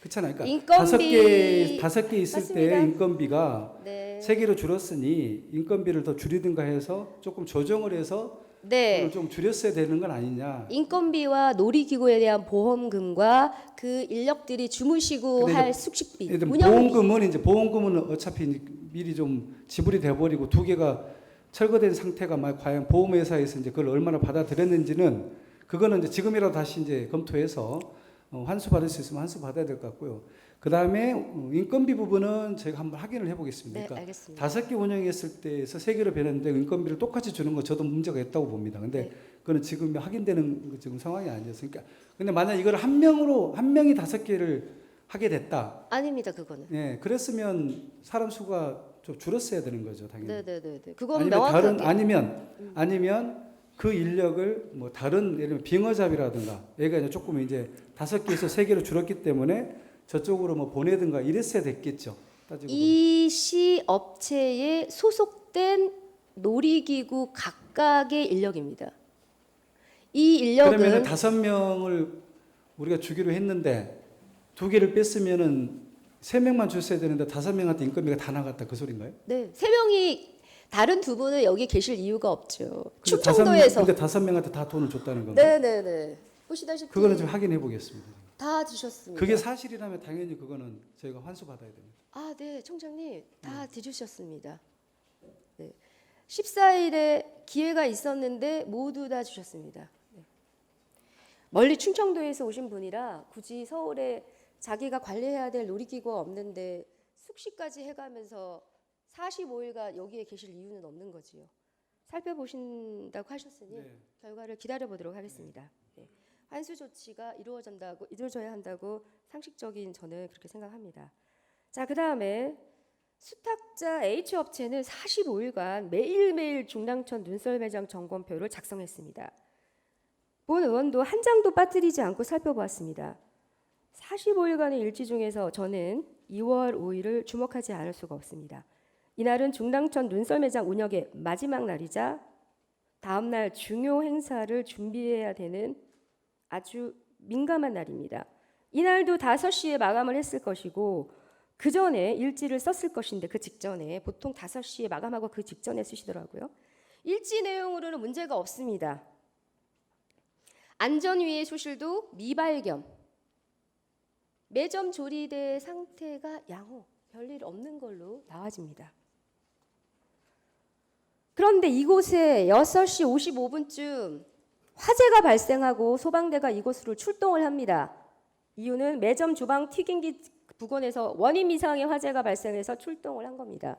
그렇잖아요. 그러니까 인건비 5개 있을 맞습니다. 때 인건비가 네. 3개로 줄었으니 인건비를 더 줄이든가 해서 조금 조정을 해서 네. 그걸 좀 줄였어야 되는 건 아니냐. 인건비와 놀이기구에 대한 보험금과 그 인력들이 주무시고 근데 할 숙식비, 예를 들면 운영비. 보험금은 어차피 미리 좀 지불이 돼버리고 2개가 철거된 상태가 과연 보험회사에서 이제 그걸 얼마나 받아들였는지는 그거는 이제 지금이라도 다시 이제 검토해서 환수 받을 수 있으면 환수 받아야 될 것 같고요. 그 다음에 인건비 부분은 저희가 한번 확인을 해보겠습니다. 네, 그러니까 알겠습니다. 5개 운영했을 때에서 3개로 변했는데 인건비를 똑같이 주는 거 저도 문제가 있다고 봅니다. 근데 네. 그거는 지금 확인되는 지금 상황이 아니었으니까. 근데 만약 이걸 한 명이 5개를 하게 됐다. 아닙니다, 그거는. 예, 그랬으면 사람 수가 좀 줄었어야 되는 거죠, 당연히. 네. 그건 아니면 명확하게. 아니면 그 인력을 뭐 다른 예를 들면 빙어잡이라든가 얘가 이제 조금 이제 5개에서 3개로 줄었기 때문에 저쪽으로 뭐 보내든가 이랬어야 됐겠죠. 따지고 보면. 이 시 업체에 소속된 놀이기구 각각의 인력입니다. 이 인력은 그러면은 5명을 우리가 주기로 했는데 2개를 뺐으면은 3명만 줬어야 되는데 5명한테 인건비가 다 나갔다 그 소린가요? 네, 3명이 다른 두 분은 여기 계실 이유가 없죠. 근데 충청도에서. 근데 5명한테 다 돈을 줬다는 건가요? 네네네. 보시다시피 그거는 좀 확인해 보겠습니다. 다 드셨습니다. 그게 사실이라면 당연히 그거는 저희가 환수 받아야 됩니다. 아, 네, 총장님 다 드셨습니다. 네. 14일에 기회가 있었는데 모두 다 주셨습니다. 네. 멀리 충청도에서 오신 분이라 굳이 서울에 자기가 관리해야 될 놀이기구가 없는데 숙식까지 해가면서 45일간 여기에 계실 이유는 없는 거지요. 살펴보신다고 하셨으니 네. 결과를 기다려 보도록 하겠습니다. 네. 환수 조치가 이루어져야 한다고 상식적인 저는 그렇게 생각합니다. 자, 그다음에 수탁자 H 업체는 45일간 매일매일 중랑천 눈썰 매장 점검표를 작성했습니다. 본 의원도 한 장도 빠뜨리지 않고 살펴보았습니다. 45일간의 일지 중에서 저는 2월 5일을 주목하지 않을 수가 없습니다. 이날은 중랑천 눈썰 매장 운영의 마지막 날이자 다음 날 중요 행사를 준비해야 되는 아주 민감한 날입니다. 이날도 5시에 마감을 했을 것이고 그 전에 일지를 썼을 것인데 그 직전에 보통 5시에 마감하고 그 직전에 쓰시더라고요. 일지 내용으로는 문제가 없습니다. 안전위의 소실도 미발견. 매점 조리대 상태가 양호. 별일 없는 걸로 나와집니다. 그런데 이곳에 6시 55분쯤 화재가 발생하고 소방대가 이곳으로 출동을 합니다. 이유는 매점 주방 튀김기 부근에서 원인 미상의 화재가 발생해서 출동을 한 겁니다.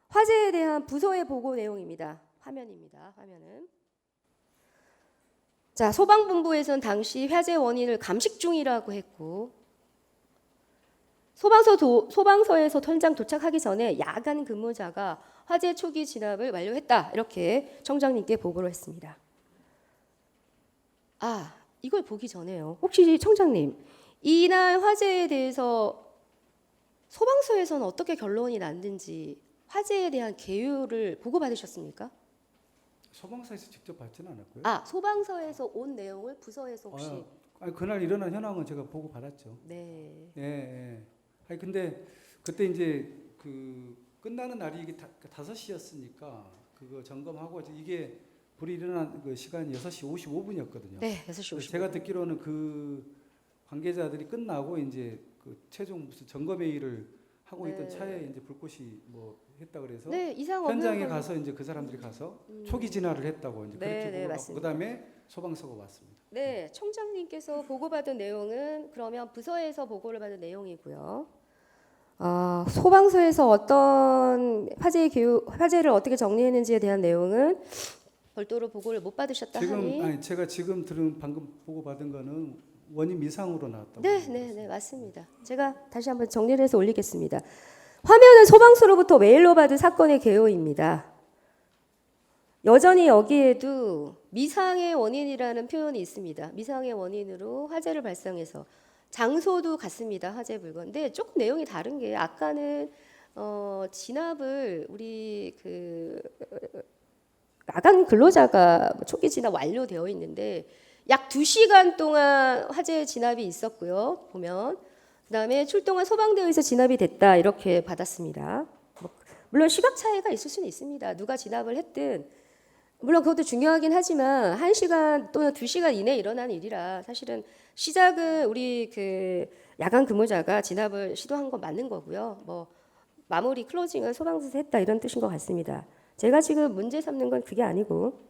화재에 대한 부서의 보고 내용입니다. 화면입니다. 화면은. 자, 소방본부에서는 당시 화재 원인을 감식 중이라고 했고 소방서에서 현장 도착하기 전에 야간 근무자가 화재 초기 진압을 완료했다. 이렇게 청장님께 보고를 했습니다. 아, 이걸 보기 전에요. 혹시 청장님, 이날 화재에 대해서 소방서에서는 어떻게 결론이 났는지 화재에 대한 개요를 보고받으셨습니까? 소방서에서 직접 받지는 않았고요. 아, 소방서에서 온 내용을 부서에서 혹시 아니, 그날 일어난 현황은 제가 보고 받았죠. 네. 예, 예. 아니 근데 그때 이제 그 끝나는 날이 이게 5시였으니까 그거 점검하고 이게 불이 일어난 그 시간이 6시 55분이었거든요. 네, 6시 55분. 제가 듣기로는 그 관계자들이 끝나고 이제 그 최종 무슨 점검 회의를 하고 있던 네. 차에 이제 불꽃이 뭐 했다 그래서 네, 이상 없는 현장에 걸로. 가서 이제 그 사람들이 가서 초기 진화를 했다고 이제 네, 그렇게 네, 보고하고 맞습니다. 그다음에 소방서가 왔습니다. 네, 총장님께서 보고받은 내용은 그러면 부서에서 보고를 받은 내용이고요. 소방서에서 어떤 화재를 어떻게 정리했는지에 대한 내용은 별도로 보고를 못 받으셨다 하니. 제가 지금 방금 보고 받은 거는 원인 미상으로 나왔다고. 네, 맞습니다. 제가 다시 한번 정리를 해서 올리겠습니다. 화면은 소방서로부터 메일로 받은 사건의 개요입니다. 여전히 여기에도 미상의 원인이라는 표현이 있습니다. 미상의 원인으로 화재를 발생해서 장소도 같습니다. 화재 물건. 근데 조금 내용이 다른 게 아까는 진압을 우리 그 야간 근로자가 초기 진압 완료되어 있는데 약 2시간 동안 화재 진압이 있었고요. 보면 그다음에 출동한 소방대에서 진압이 됐다 이렇게 받았습니다. 물론 시각 차이가 있을 수는 있습니다. 누가 진압을 했든 물론 그것도 중요하긴 하지만 1시간 또는 2시간 이내에 일어난 일이라 사실은 시작은 우리 그 야간 근무자가 진압을 시도한 건 맞는 거고요. 뭐 마무리 클로징은 소방서에서 했다 이런 뜻인 것 같습니다. 제가 지금 문제 삼는 건 그게 아니고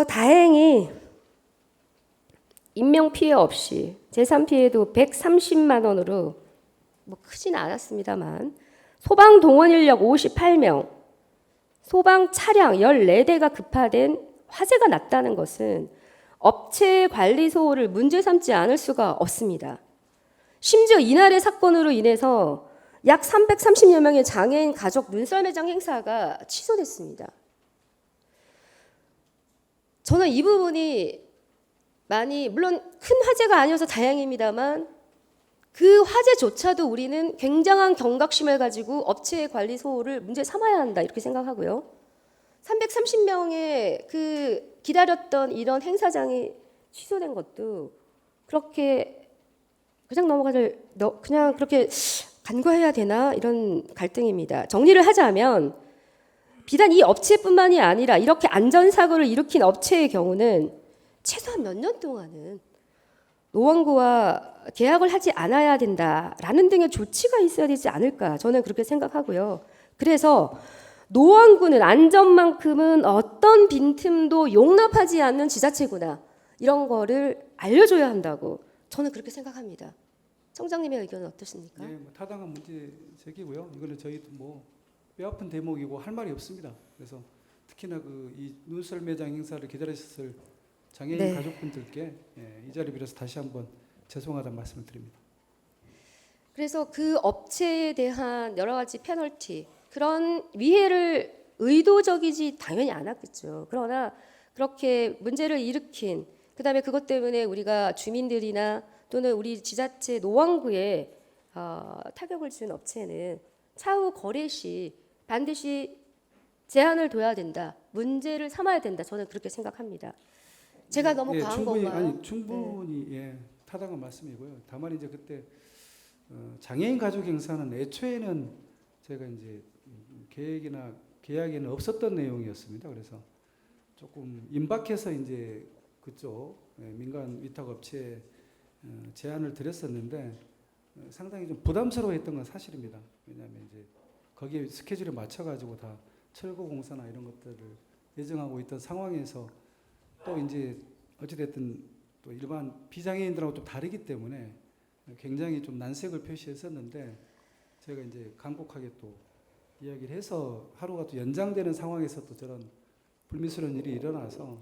다행히 인명 피해 없이 재산 피해도 130만 원으로 뭐 크지는 않았습니다만 소방 동원 인력 58명, 소방 차량 14대가 급파된 화재가 났다는 것은 업체 관리 소홀을 문제 삼지 않을 수가 없습니다. 심지어 이날의 사건으로 인해서 약 330여 명의 장애인 가족 눈썰 매장 행사가 취소됐습니다. 저는 이 부분이 많이 물론 큰 화재가 아니어서 다행입니다만 그 화재조차도 우리는 굉장한 경각심을 가지고 업체의 관리 소홀을 문제 삼아야 한다 이렇게 생각하고요. 330명의 그 기다렸던 이런 행사장이 취소된 것도 그렇게 그냥 그렇게 간과해야 되나 이런 갈등입니다. 정리를 하자면 비단 이 업체뿐만이 아니라 이렇게 안전사고를 일으킨 업체의 경우는 최소한 몇 년 동안은 노원구와 계약을 하지 않아야 된다라는 등의 조치가 있어야 되지 않을까 저는 그렇게 생각하고요. 그래서 노원구는 안전만큼은 어떤 빈틈도 용납하지 않는 지자체구나 이런 거를 알려줘야 한다고 저는 그렇게 생각합니다. 청장님의 의견은 어떠십니까? 예, 뭐 타당한 문제 제기고요. 이거는 저희도 뭐 뼈아픈 대목이고 할 말이 없습니다. 그래서 특히나 그 이 눈썰 매장 행사를 기다리셨을 장애인 네. 가족분들께 이 자리 빌어서 다시 한번 죄송하다는 말씀을 드립니다. 그래서 그 업체에 대한 여러 가지 페널티 그런 위해를 의도적이지 당연히 않았겠죠. 그러나 그렇게 문제를 일으킨 그다음에 그것 때문에 우리가 주민들이나 또는 우리 지자체 노원구에 타격을 준 업체는 차후 거래 시 반드시 제한을 둬야 된다. 문제를 삼아야 된다. 저는 그렇게 생각합니다. 제가 너무 과한 충분히, 건가요? 아니 충분히 타당한 말씀이고요. 다만 이제 그때 장애인 가족 행사는 애초에는 제가 이제 계획이나 계약에는 없었던 내용이었습니다. 그래서 조금 임박해서 이제 그쪽 민간 위탁 업체에 제안을 드렸었는데 상당히 좀 부담스러워했던 건 사실입니다. 왜냐하면 이제 거기에 스케줄에 맞춰가지고 다 철거 공사나 이런 것들을 예정하고 있던 상황에서 또 이제 어찌됐든 또 일반 비장애인들하고 좀 다르기 때문에 굉장히 좀 난색을 표시했었는데 제가 이제 간곡하게 또 이야기를 해서 하루가 또 연장되는 상황에서 또 저런 불미스러운 일이 일어나서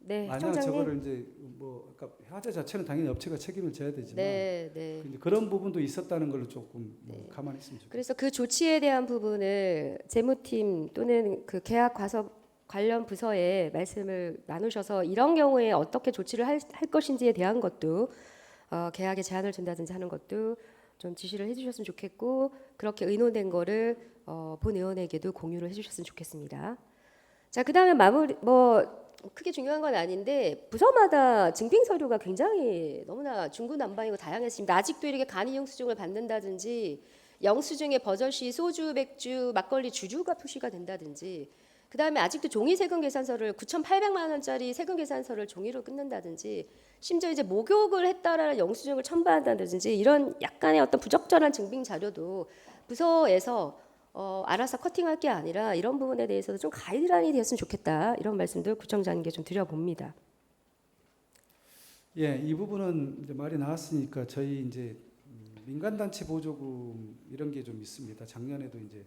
네, 만약 청장님. 저거를 이제 뭐 그러니까 화재 자체는 당연히 업체가 책임을 져야 되지만 네, 네. 근데 그런 부분도 있었다는 걸로 조금 가만히 있으면 좋겠습니다. 그래서 그 조치에 대한 부분을 재무팀 또는 그 계약 과서 관련 부서에 말씀을 나누셔서 이런 경우에 어떻게 조치를 할 것인지에 대한 것도 계약에 제한을 준다든지 하는 것도 좀 지시를 해주셨으면 좋겠고 그렇게 의논된 거를 본 의원에게도 공유를 해주셨으면 좋겠습니다. 자, 그다음에 마무리 뭐 크게 중요한 건 아닌데 부서마다 증빙 서류가 굉장히 너무나 중구난방이고 다양했습니다. 아직도 이렇게 간이 영수증을 받는다든지 영수증에 버젓이 소주, 맥주, 막걸리 주주가 표시가 된다든지 그다음에 아직도 종이 세금 계산서를 9,800만 원짜리 세금 계산서를 종이로 끊는다든지 심지어 이제 목욕을 했다라는 영수증을 첨부한다든지 이런 약간의 어떤 부적절한 증빙 자료도 부서에서 알아서 커팅할 게 아니라 이런 부분에 대해서도 좀 가이드라인이 되었으면 좋겠다 이런 말씀도 구청장님께 좀 드려봅니다. 예, 이 부분은 이제 말이 나왔으니까 저희 이제 민간단체 보조금 이런 게 좀 있습니다. 작년에도 이제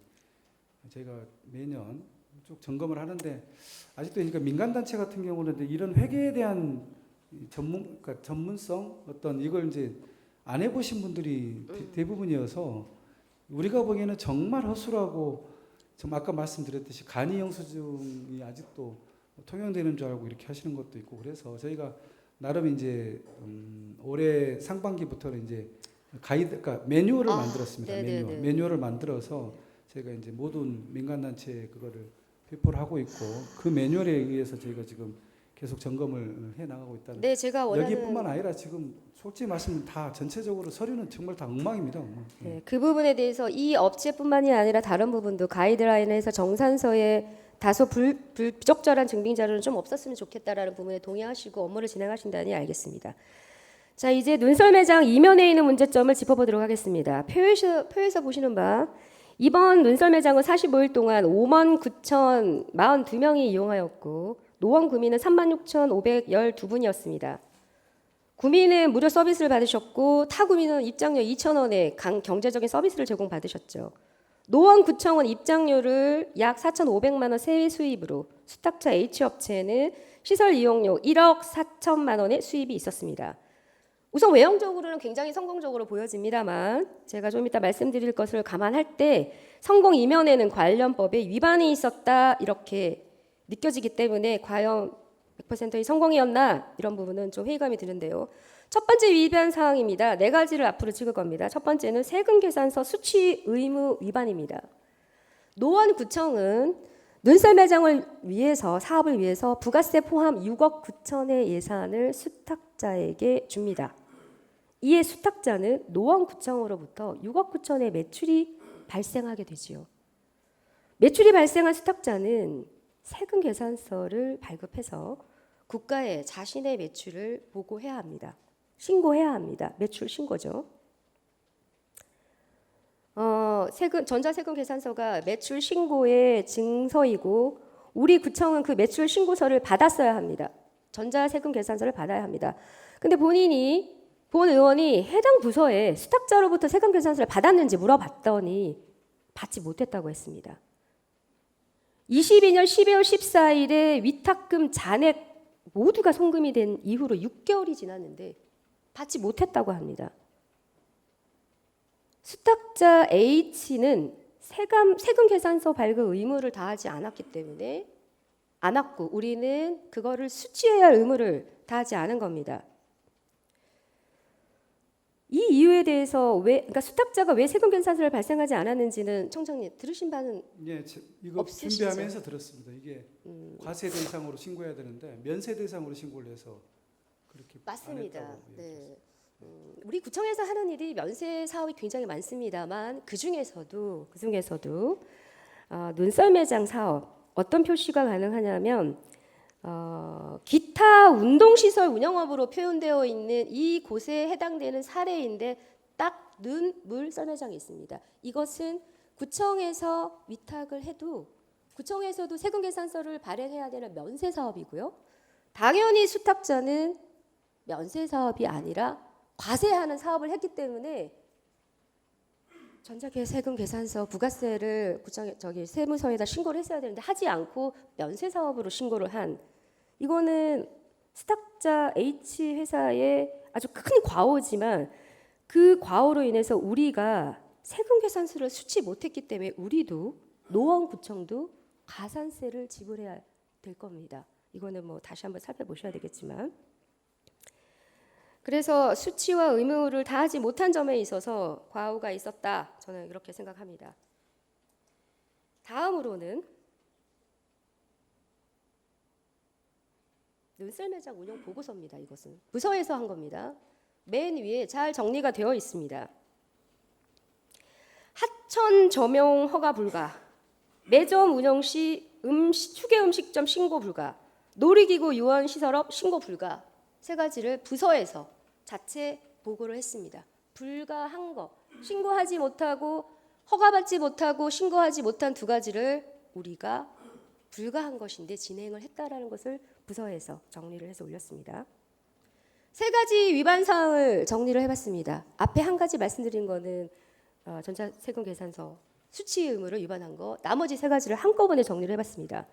제가 매년 쭉 점검을 하는데 아직도 그러니까 민간단체 같은 경우는 이런 회계에 대한 그러니까 전문성 어떤 이걸 이제 안 해보신 분들이 대부분이어서 우리가 보기에는 정말 허술하고 좀 아까 말씀드렸듯이 간이 영수증이 아직도 통용되는 줄 알고 이렇게 하시는 것도 있고 그래서 저희가 나름 이제 올해 상반기부터는 이제 가이드, 그러니까 매뉴얼을 만들었습니다. 매뉴얼을 만들어서 제가 이제 모든 민간단체에 그거를 배포를 하고 있고 그 매뉴얼에 의해서 저희가 지금 계속 점검을 해 나가고 있다는. 네, 제가 원하는 여기뿐만 아니라 지금 솔직히 말씀 다 전체적으로 서류는 정말 다 엉망입니다. 엉망. 네, 그 부분에 대해서 이 업체뿐만이 아니라 다른 부분도 가이드라인에서 정산서에 다소 부적절한 증빙 자료는 좀 없었으면 좋겠다라는 부분에 동의하시고 업무를 진행하신다니 알겠습니다. 자, 이제 눈썰 매장 이면에 있는 문제점을 짚어보도록 하겠습니다. 표에서 보시는 바 이번 눈썰 매장은 45일 동안 59,042명이 이용하였고 노원 구민은 36,512분이었습니다. 구민은 무료 서비스를 받으셨고 타 구민은 입장료 2,000원의 경제적인 서비스를 제공받으셨죠. 노원구청은 입장료를 약 4,500만 원 세외 수입으로 수탁차 H업체는 시설 이용료 1억 4천만 원의 수입이 있었습니다. 우선 외형적으로는 굉장히 성공적으로 보여집니다만 제가 좀 이따 말씀드릴 것을 감안할 때 성공 이면에는 관련법에 위반이 있었다 이렇게 느껴지기 때문에 과연 100%의 성공이었나 이런 부분은 좀 회의감이 드는데요. 첫 번째 위반 사항입니다. 네 가지를 앞으로 찍을 겁니다. 첫 번째는 세금 계산서 수취 의무 위반입니다. 노원구청은 눈썰 매장을 위해서 사업을 위해서 부가세 포함 6억 9천의 예산을 수탁자에게 줍니다. 이에 수탁자는 노원구청으로부터 6억 9천의 매출이 발생하게 되지요. 매출이 발생한 수탁자는 세금 계산서를 발급해서 국가에 자신의 매출을 보고해야 합니다. 신고해야 합니다. 매출 신고죠. 전자세금 계산서가 매출 신고의 증서이고 우리 구청은 그 매출 신고서를 받았어야 합니다. 전자세금 계산서를 받아야 합니다. 근데 본 의원이 해당 부서에 수탁자로부터 세금 계산서를 받았는지 물어봤더니 받지 못했다고 했습니다. 22년 12월 14일에 위탁금 잔액 모두가 송금이 된 이후로 6개월이 지났는데 받지 못했다고 합니다. 수탁자 H는 세금 계산서 발급 의무를 다하지 않았기 때문에 우리는 그거를 수취해야 할 의무를 다하지 않은 겁니다. 이 이유에 대해서 그러니까 수탁자가 왜 세금 계산서를 발생하지 않았는지는 청장님 들으신 바는 예, 이거 없으시죠? 준비하면서 들었습니다. 이게 과세 대상으로 신고해야 되는데 면세 대상으로 신고를 해서 그렇게 맞습니다. 안 했다고 네. 우리 구청에서 하는 일이 면세 사업이 굉장히 많습니다만 그 중에서도 눈썰 매장 사업 어떤 표시가 가능하냐면 기타 운동시설 운영업으로 표현되어 있는 이 곳에 해당되는 사례인데 딱 눈, 물 썰매장이 있습니다. 이것은 구청에서 위탁을 해도 구청에서도 세금 계산서를 발행해야 되는 면세 사업이고요. 당연히 수탁자는 면세 사업이 아니라 과세하는 사업을 했기 때문에 전자세금 계산서 부가세를 구청 세무서에다 신고를 했어야 되는데 하지 않고 면세 사업으로 신고를 한 이거는 수탁자 H 회사의 아주 큰 과오지만 그 과오로 인해서 우리가 세금 계산서를 수취 못했기 때문에 우리도 노원구청도 가산세를 지불해야 될 겁니다. 이거는 뭐 다시 한번 살펴보셔야 되겠지만 그래서 수취와 의무를 다하지 못한 점에 있어서 과오가 있었다. 저는 이렇게 생각합니다. 다음으로는 눈썰 매장 운영 보고서입니다. 이것은 부서에서 한 겁니다. 맨 위에 잘 정리가 되어 있습니다. 하천 점용 허가 불가, 매점 운영 시 추계 음식점 신고 불가, 놀이기구 유원 시설업 신고 불가 세 가지를 부서에서 자체 보고를 했습니다. 불가한 거, 신고하지 못하고 허가받지 못하고 신고하지 못한 두 가지를 우리가 불가한 것인데 진행을 했다라는 것을 부서에서 정리를 해서 올렸습니다. 세 가지 위반 사항을 정리를 해봤습니다. 앞에 한 가지 말씀드린 거는 전자세금 계산서 수취 의무를 위반한 거, 나머지 세 가지를 한꺼번에 정리를 해봤습니다.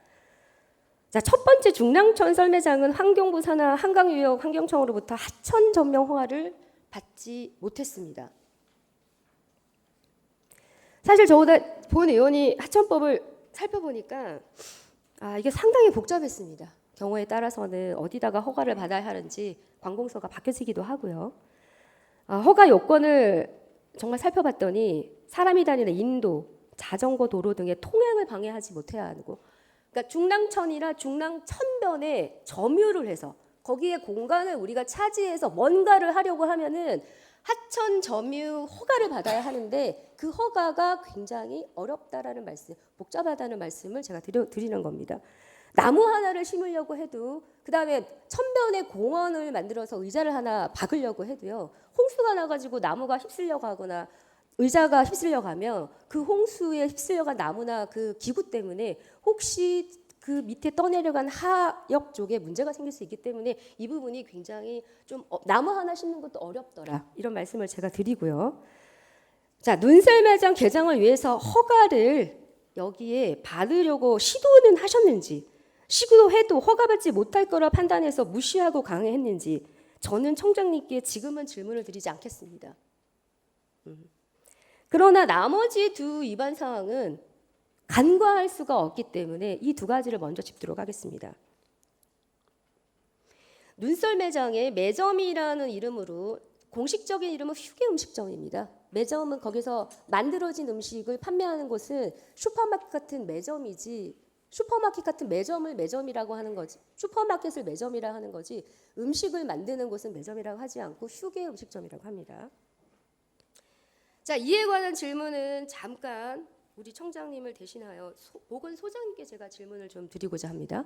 자, 첫 번째 중랑천 썰매장은 환경부 산하 한강유역 환경청으로부터 하천 전용 허가를 받지 못했습니다. 사실 저보다 본 의원이 하천법을 살펴보니까 이게 상당히 복잡했습니다. 경우에 따라서는 어디다가 허가를 받아야 하는지 관공서가 바뀌어지기도 하고요. 허가 요건을 정말 살펴봤더니 사람이 다니는 인도, 자전거 도로 등의 통행을 방해하지 못해야 하고, 그러니까 중랑천이나 중랑천변에 점유를 해서 거기에 공간을 우리가 차지해서 뭔가를 하려고 하면은 하천 점유 허가를 받아야 하는데 그 허가가 굉장히 어렵다라는 말씀, 복잡하다는 말씀을 제가 드리는 겁니다. 나무 하나를 심으려고 해도 그다음에 천변에 공원을 만들어서 의자를 하나 박으려고 해도요. 홍수가 나가지고 나무가 휩쓸려고 하거나 의자가 휩쓸려 가면 그 홍수에 휩쓸려간 나무나 그 기구 때문에 혹시 그 밑에 떠내려간 하역 쪽에 문제가 생길 수 있기 때문에 이 부분이 굉장히 좀 나무 하나 심는 것도 어렵더라. 이런 말씀을 제가 드리고요. 자, 눈썰 매장 개장을 위해서 허가를 여기에 받으려고 시도는 하셨는지, 시도해도 허가받지 못할 거라 판단해서 무시하고 강행했는지 저는 청장님께 지금은 질문을 드리지 않겠습니다. 그러나 나머지 두 위반 사항은 간과할 수가 없기 때문에 이 두 가지를 먼저 짚도록 하겠습니다. 눈썰 매장의 매점이라는 이름으로 공식적인 이름은 휴게 음식점입니다. 매점은 거기서 만들어진 음식을 판매하는 곳은 슈퍼마켓 같은 매점이지 슈퍼마켓 같은 매점을 매점이라고 하는 거지. 슈퍼마켓을 매점이라 하는 거지. 음식을 만드는 곳은 매점이라고 하지 않고 휴게 음식점이라고 합니다. 자, 이에 관한 질문은 잠깐 우리 청장님을 대신하여 보건소장님께 제가 질문을 좀 드리고자 합니다.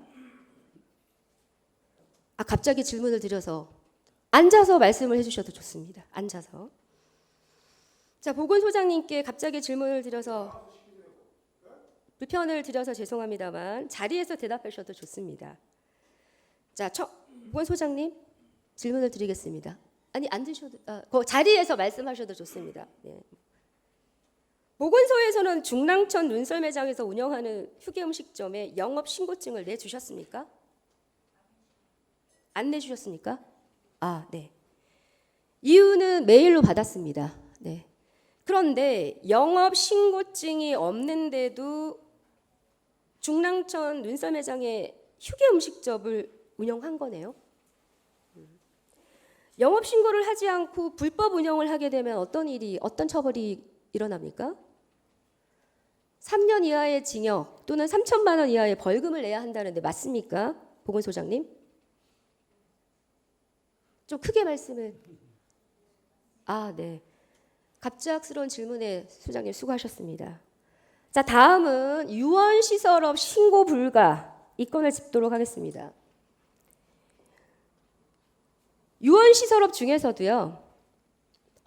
갑자기 질문을 드려서 앉아서 말씀을 해주셔도 좋습니다. 앉아서. 자, 보건소장님께 갑자기 질문을 드려서 불편을 드려서 죄송합니다만 자리에서 대답하셔도 좋습니다. 자, 보건소장님 질문을 드리겠습니다. 아니 앉으셔도 그 자리에서 말씀하셔도 좋습니다. 네. 보건소에서는 중랑천 눈썰 매장에서 운영하는 휴게 음식점에 영업 신고증을 내주셨습니까? 안 내주셨습니까? 네. 이유는 메일로 받았습니다. 네. 그런데 영업 신고증이 없는데도 중랑천 눈썰 매장에 휴게 음식점을 운영한 거네요. 영업 신고를 하지 않고 불법 운영을 하게 되면 어떤 처벌이 일어납니까? 3년 이하의 징역 또는 3천만 원 이하의 벌금을 내야 한다는데 맞습니까? 보건소장님? 좀 크게 말씀을. 네. 갑작스러운 질문에 소장님 수고하셨습니다. 자, 다음은 유언시설업 신고 불가 이 건을 짚도록 하겠습니다. 유언시설업 중에서도요,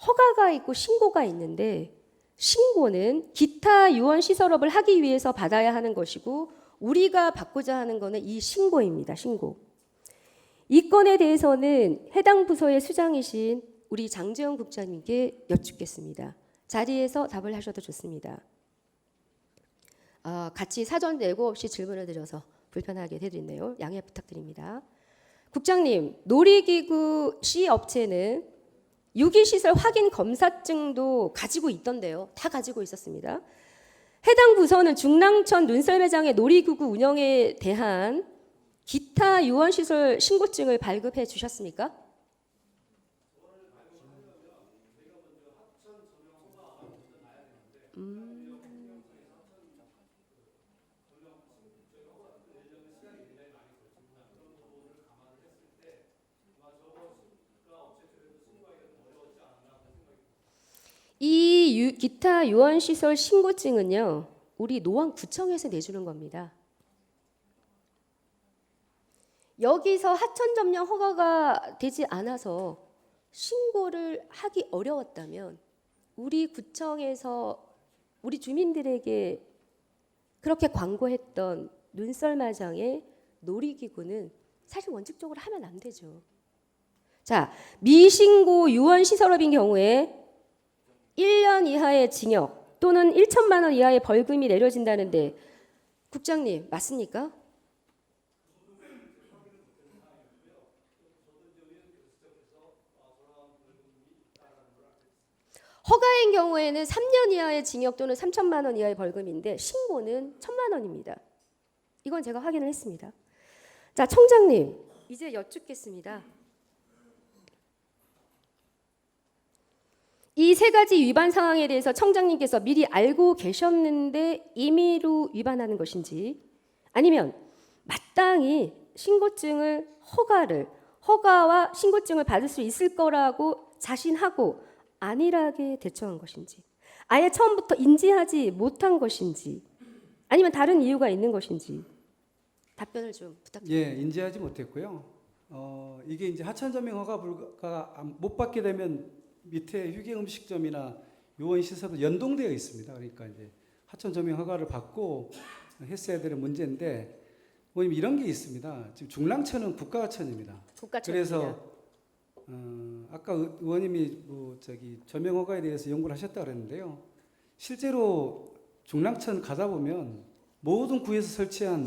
허가가 있고 신고가 있는데 신고는 기타 유언시설업을 하기 위해서 받아야 하는 것이고 우리가 받고자 하는 것은 이 신고입니다. 신고. 이 건에 대해서는 해당 부서의 수장이신 우리 장재원 국장님께 여쭙겠습니다. 자리에서 답을 하셔도 좋습니다. 같이 사전 예고 없이 질문을 드려서 불편하게 해드리네요. 양해 부탁드립니다. 국장님, 놀이기구 C 업체는 유기시설 확인 검사증도 가지고 있던데요. 다 가지고 있었습니다. 해당 부서는 중랑천 눈썰 매장의 놀이기구 운영에 대한 기타 유언시설 신고증을 발급해 주셨습니까? 이 기타 유언시설 신고증은요, 우리 노원구청에서 내주는 겁니다. 여기서 하천 점령 허가가 되지 않아서 신고를 하기 어려웠다면 우리 구청에서 우리 주민들에게 그렇게 광고했던 눈썰마장의 놀이기구는 사실 원칙적으로 하면 안 되죠. 자, 미신고 유언시설업인 경우에 1년 이하의 징역 또는 1천만 원 이하의 벌금이 내려진다는데 국장님 맞습니까? 허가인 경우에는 3년 이하의 징역 또는 3천만 원 이하의 벌금인데 신고는 1천만 원입니다. 이건 제가 확인을 했습니다. 자, 청장님 이제 여쭙겠습니다. 이 세 가지 위반 상황에 대해서 청장님께서 미리 알고 계셨는데 임의로 위반하는 것인지 아니면 마땅히 신고증을 허가와 신고증을 받을 수 있을 거라고 자신하고 안일하게 대처한 것인지 아예 처음부터 인지하지 못한 것인지 아니면 다른 이유가 있는 것인지 답변을 좀 부탁드립니다. 예, 인지하지 못했고요. 이게 이제 하천 점용 허가 불가가 못 받게 되면 밑에 휴게 음식점이나 요원 시설도 연동되어 있습니다. 그러니까 이제 하천 점용 허가를 받고 했어야 되는 문제인데 뭐냐면 이런 게 있습니다. 지금 중랑천은 국가하천입니다. 그래서 아까 의원님이 점용 허가에 대해서 연구를 하셨다 그랬는데요. 실제로 중랑천 가다 보면 모든 구에서 설치한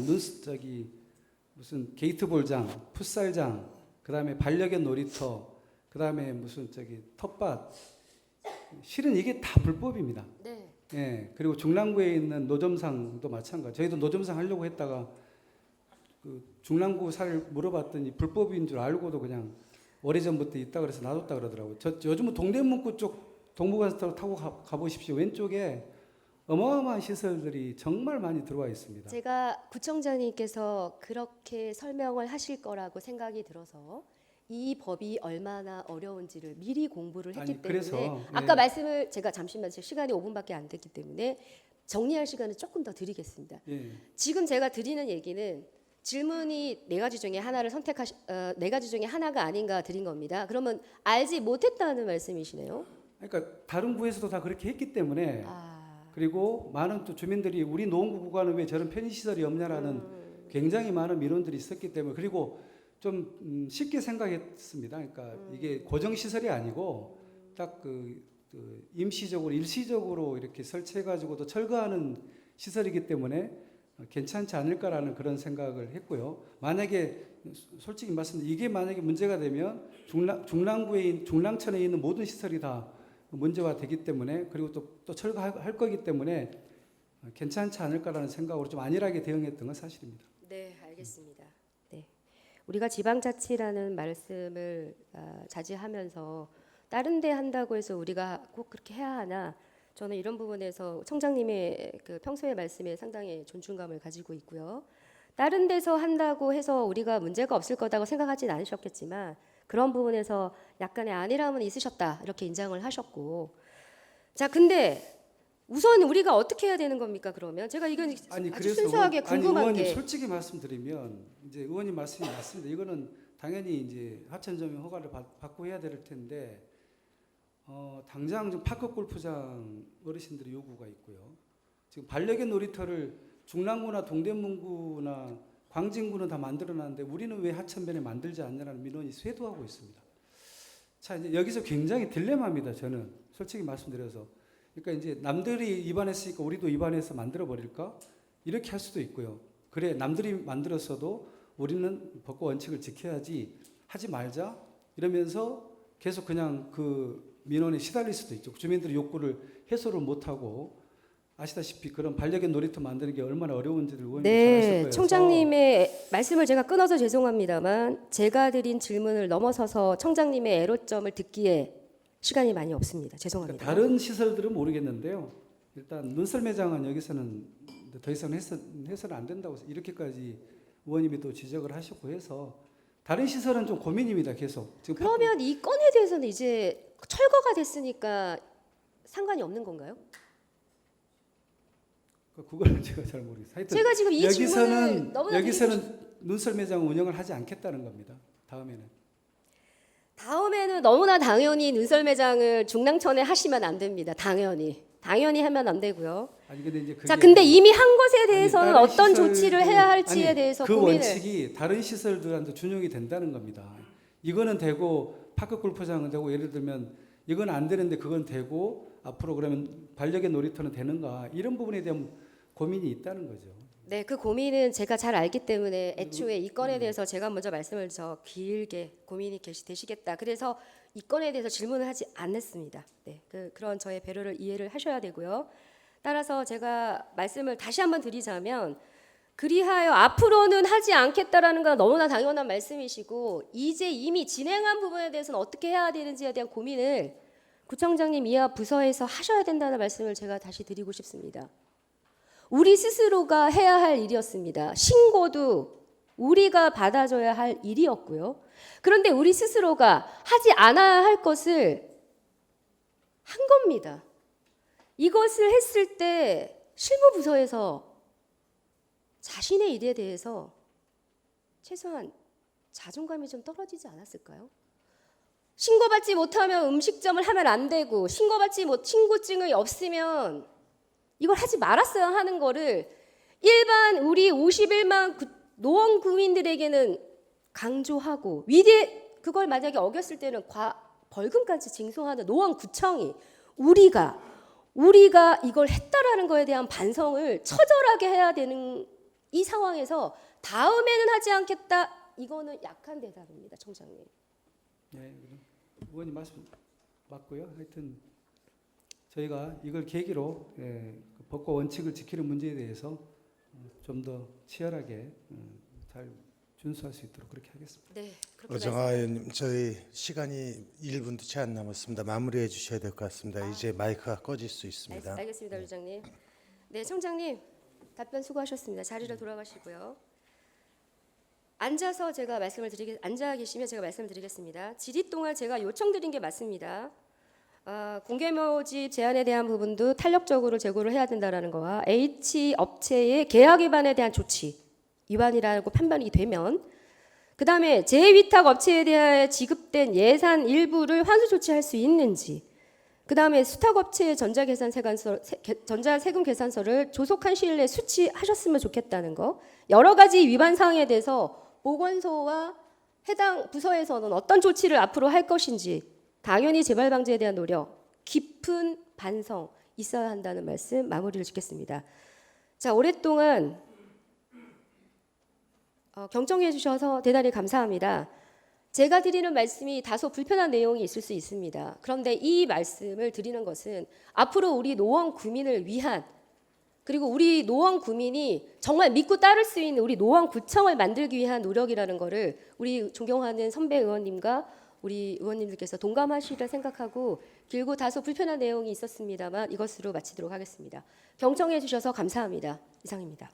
무슨 게이트볼장, 풋살장, 그다음에 반려견 놀이터, 그다음에 무슨 텃밭, 실은 이게 다 불법입니다. 네. 예, 그리고 중랑구에 있는 노점상도 마찬가지. 저희도 노점상 하려고 했다가 그 중랑구 사를 물어봤더니 불법인 줄 알고도 그냥 오래전부터 있다 그래서 놔뒀다 그러더라고요. 요즘은 동대문구 쪽 동부간선도로 타고 가보십시오. 왼쪽에 어마어마한 시설들이 정말 많이 들어와 있습니다. 제가 구청장님께서 그렇게 설명을 하실 거라고 생각이 들어서 이 법이 얼마나 어려운지를 미리 공부를 했기 아니, 때문에 그래서, 아까 네. 말씀을 제가 잠시만 시간이 5분밖에 안 됐기 때문에 정리할 시간을 조금 더 드리겠습니다. 예. 지금 제가 드리는 얘기는 질문이 네 가지 중에 하나를 네 가지 중에 하나가 아닌가 드린 겁니다. 그러면 알지 못했다는 말씀이시네요. 그러니까 다른 구에서도 다 그렇게 했기 때문에 아, 그리고 많은 또 주민들이 우리 노원구 구간은 왜 저런 편의시설이 없냐라는 굉장히 많은 민원들이 있었기 때문에 그리고 좀 쉽게 생각했습니다. 그러니까 이게 고정시설이 아니고 딱 그 임시적으로 일시적으로 이렇게 설치해가지고 또 철거하는 시설이기 때문에 괜찮지 않을까라는 그런 생각을 했고요. 만약에 솔직히 말씀드리면 이게 만약에 문제가 되면 중랑천에 있는 모든 시설이 다 문제화 되기 때문에 그리고 또 철거할 거기 때문에 괜찮지 않을까라는 생각으로 좀 안일하게 대응했던 건 사실입니다. 네, 알겠습니다. 네, 우리가 지방자치라는 말씀을 자제하면서 다른 데 한다고 해서 우리가 꼭 그렇게 해야 하나? 저는 이런 부분에서 청장님의 그 평소의 말씀에 상당히 존중감을 가지고 있고요. 다른 데서 한다고 해서 우리가 문제가 없을 거라고 생각하진 않으셨겠지만 그런 부분에서 약간의 안일함은 있으셨다 이렇게 인정을 하셨고, 자 근데 우선 우리가 어떻게 해야 되는 겁니까? 그러면 제가 이건 아주 순수하게 궁금한 의원님 게 솔직히 말씀드리면 이제 의원님 말씀이 맞습니다. 이거는 당연히 이제 하천점의 허가를 받고 해야 될 텐데 당장 좀 파크 골프장 어르신들의 요구가 있고요. 지금 반려견 놀이터를 중랑구나 동대문구나 광진구는 다 만들어놨는데 우리는 왜 하천변에 만들지 않냐는 민원이 쇄도하고 있습니다. 자 이제 여기서 굉장히 딜레마입니다. 저는 솔직히 말씀드려서 그러니까 이제 남들이 입안했으니까 우리도 입안해서 만들어 버릴까 이렇게 할 수도 있고요. 그래 남들이 만들었어도 우리는 법과 원칙을 지켜야지 하지 말자 이러면서 계속 그냥 그 민원에 시달릴 수도 있죠. 주민들의 욕구를 해소를 못하고 아시다시피 그런 반려견 놀이터 만드는 게 얼마나 어려운지를 의원님 잘 아실 네, 거예요. 청장님의 말씀을 제가 끊어서 죄송합니다만 제가 드린 질문을 넘어서서 청장님의 애로점을 듣기에 시간이 많이 없습니다. 죄송합니다. 그러니까 다른 시설들은 모르겠는데요. 일단 눈썰매장은 여기서는 더 이상 해서는 안 된다고 이렇게까지 의원님이 또 지적을 하셨고 해서 다른 시설은 좀 고민입니다. 계속. 지금 그러면 이 건에 대해서는 이제 철거가 됐으니까 상관이 없는 건가요? 그거는 제가 잘 모르겠어요. 하여튼 제가 지금 이 질문을 너무나 여기서는 눈썰매장 운영을 하지 않겠다는 겁니다. 다음에는 너무나 당연히 눈썰매장을 중랑천에 하시면 안 됩니다. 당연히 하면 안 되고요. 아니 근데 이제 그게 자, 근데 이미 한 것에 대해서는 다른 어떤 시설들- 조치를 해야 할지에 아니, 대해서 그 고민을. 원칙이 다른 시설들한테 준용이 된다는 겁니다. 이거는 되고 파크 골프장은 되고 예를 들면 이건 안 되는데 그건 되고 앞으로 그러면 반려견 놀이터는 되는가 이런 부분에 대한 고민이 있다는 거죠. 네, 그 고민은 제가 잘 알기 때문에 애초에 이 건에 대해서 제가 먼저 말씀을 길게 고민이 되시겠다. 그래서 이 건에 대해서 질문을 하지 않았습니다. 네, 그런 저의 배려를 이해를 하셔야 되고요. 따라서 제가 말씀을 다시 한번 드리자면 그리하여 앞으로는 하지 않겠다라는 건 너무나 당연한 말씀이시고 이제 이미 진행한 부분에 대해서는 어떻게 해야 되는지에 대한 고민을 구청장님 이하 부서에서 하셔야 된다는 말씀을 제가 다시 드리고 싶습니다. 우리 스스로가 해야 할 일이었습니다. 신고도 우리가 받아줘야 할 일이었고요. 그런데 우리 스스로가 하지 않아야 할 것을 한 겁니다. 이것을 했을 때 실무부서에서 자신의 일에 대해서 최소한 자존감이 좀 떨어지지 않았을까요? 신고받지 못하면 음식점을 하면 안 되고 신고증이 없으면 이걸 하지 말았어야 하는 거를 일반 우리 51만 노원 구민들에게는 강조하고 그걸 만약에 어겼을 때는 벌금까지 징수하는 노원구청이 우리가 이걸 했다라는 거에 대한 반성을 처절하게 해야 되는 이 상황에서 다음에는 하지 않겠다 이거는 약한 대답입니다, 청장님. 네, 의원님 말씀 맞고요. 하여튼 저희가 이걸 계기로 그 법과 원칙을 지키는 문제에 대해서 좀 더 치열하게 잘 준수할 수 있도록 그렇게 하겠습니다. 네, 그렇게 오정아 의원님, 저희 시간이 1분도 채 안 남았습니다. 마무리해 주셔야 될 것 같습니다. 이제 마이크가 꺼질 수 있습니다. 알겠습니다, 위원장님. 네, 청장님 답변 수고하셨습니다. 자리로 돌아가시고요. 앉아 계시면 제가 말씀을 드리겠습니다. 질의 동안 제가 요청드린 게 맞습니다. 공개 모집 제한에 대한 부분도 탄력적으로 제고를 해야 된다라는 거와 H 업체의 계약 위반에 대한 조치 위반이라고 판단이 되면 그다음에 재위탁 업체에 대하여 지급된 예산 일부를 환수 조치할 수 있는지 그다음에 수탁업체의 전자세금 계산서를 조속한 시일 내에 수취하셨으면 좋겠다는 거 여러 가지 위반 사항에 대해서 보건소와 해당 부서에서는 어떤 조치를 앞으로 할 것인지 당연히 재발 방지에 대한 노력, 깊은 반성 있어야 한다는 말씀 마무리를 짓겠습니다. 자, 오랫동안 경청해 주셔서 대단히 감사합니다. 제가 드리는 말씀이 다소 불편한 내용이 있을 수 있습니다. 그런데 이 말씀을 드리는 것은 앞으로 우리 노원 구민을 위한 그리고 우리 노원 구민이 정말 믿고 따를 수 있는 우리 노원구청을 만들기 위한 노력이라는 것을 우리 존경하는 선배 의원님과 우리 의원님들께서 동감하시리라 생각하고 길고 다소 불편한 내용이 있었습니다만 이것으로 마치도록 하겠습니다. 경청해 주셔서 감사합니다. 이상입니다.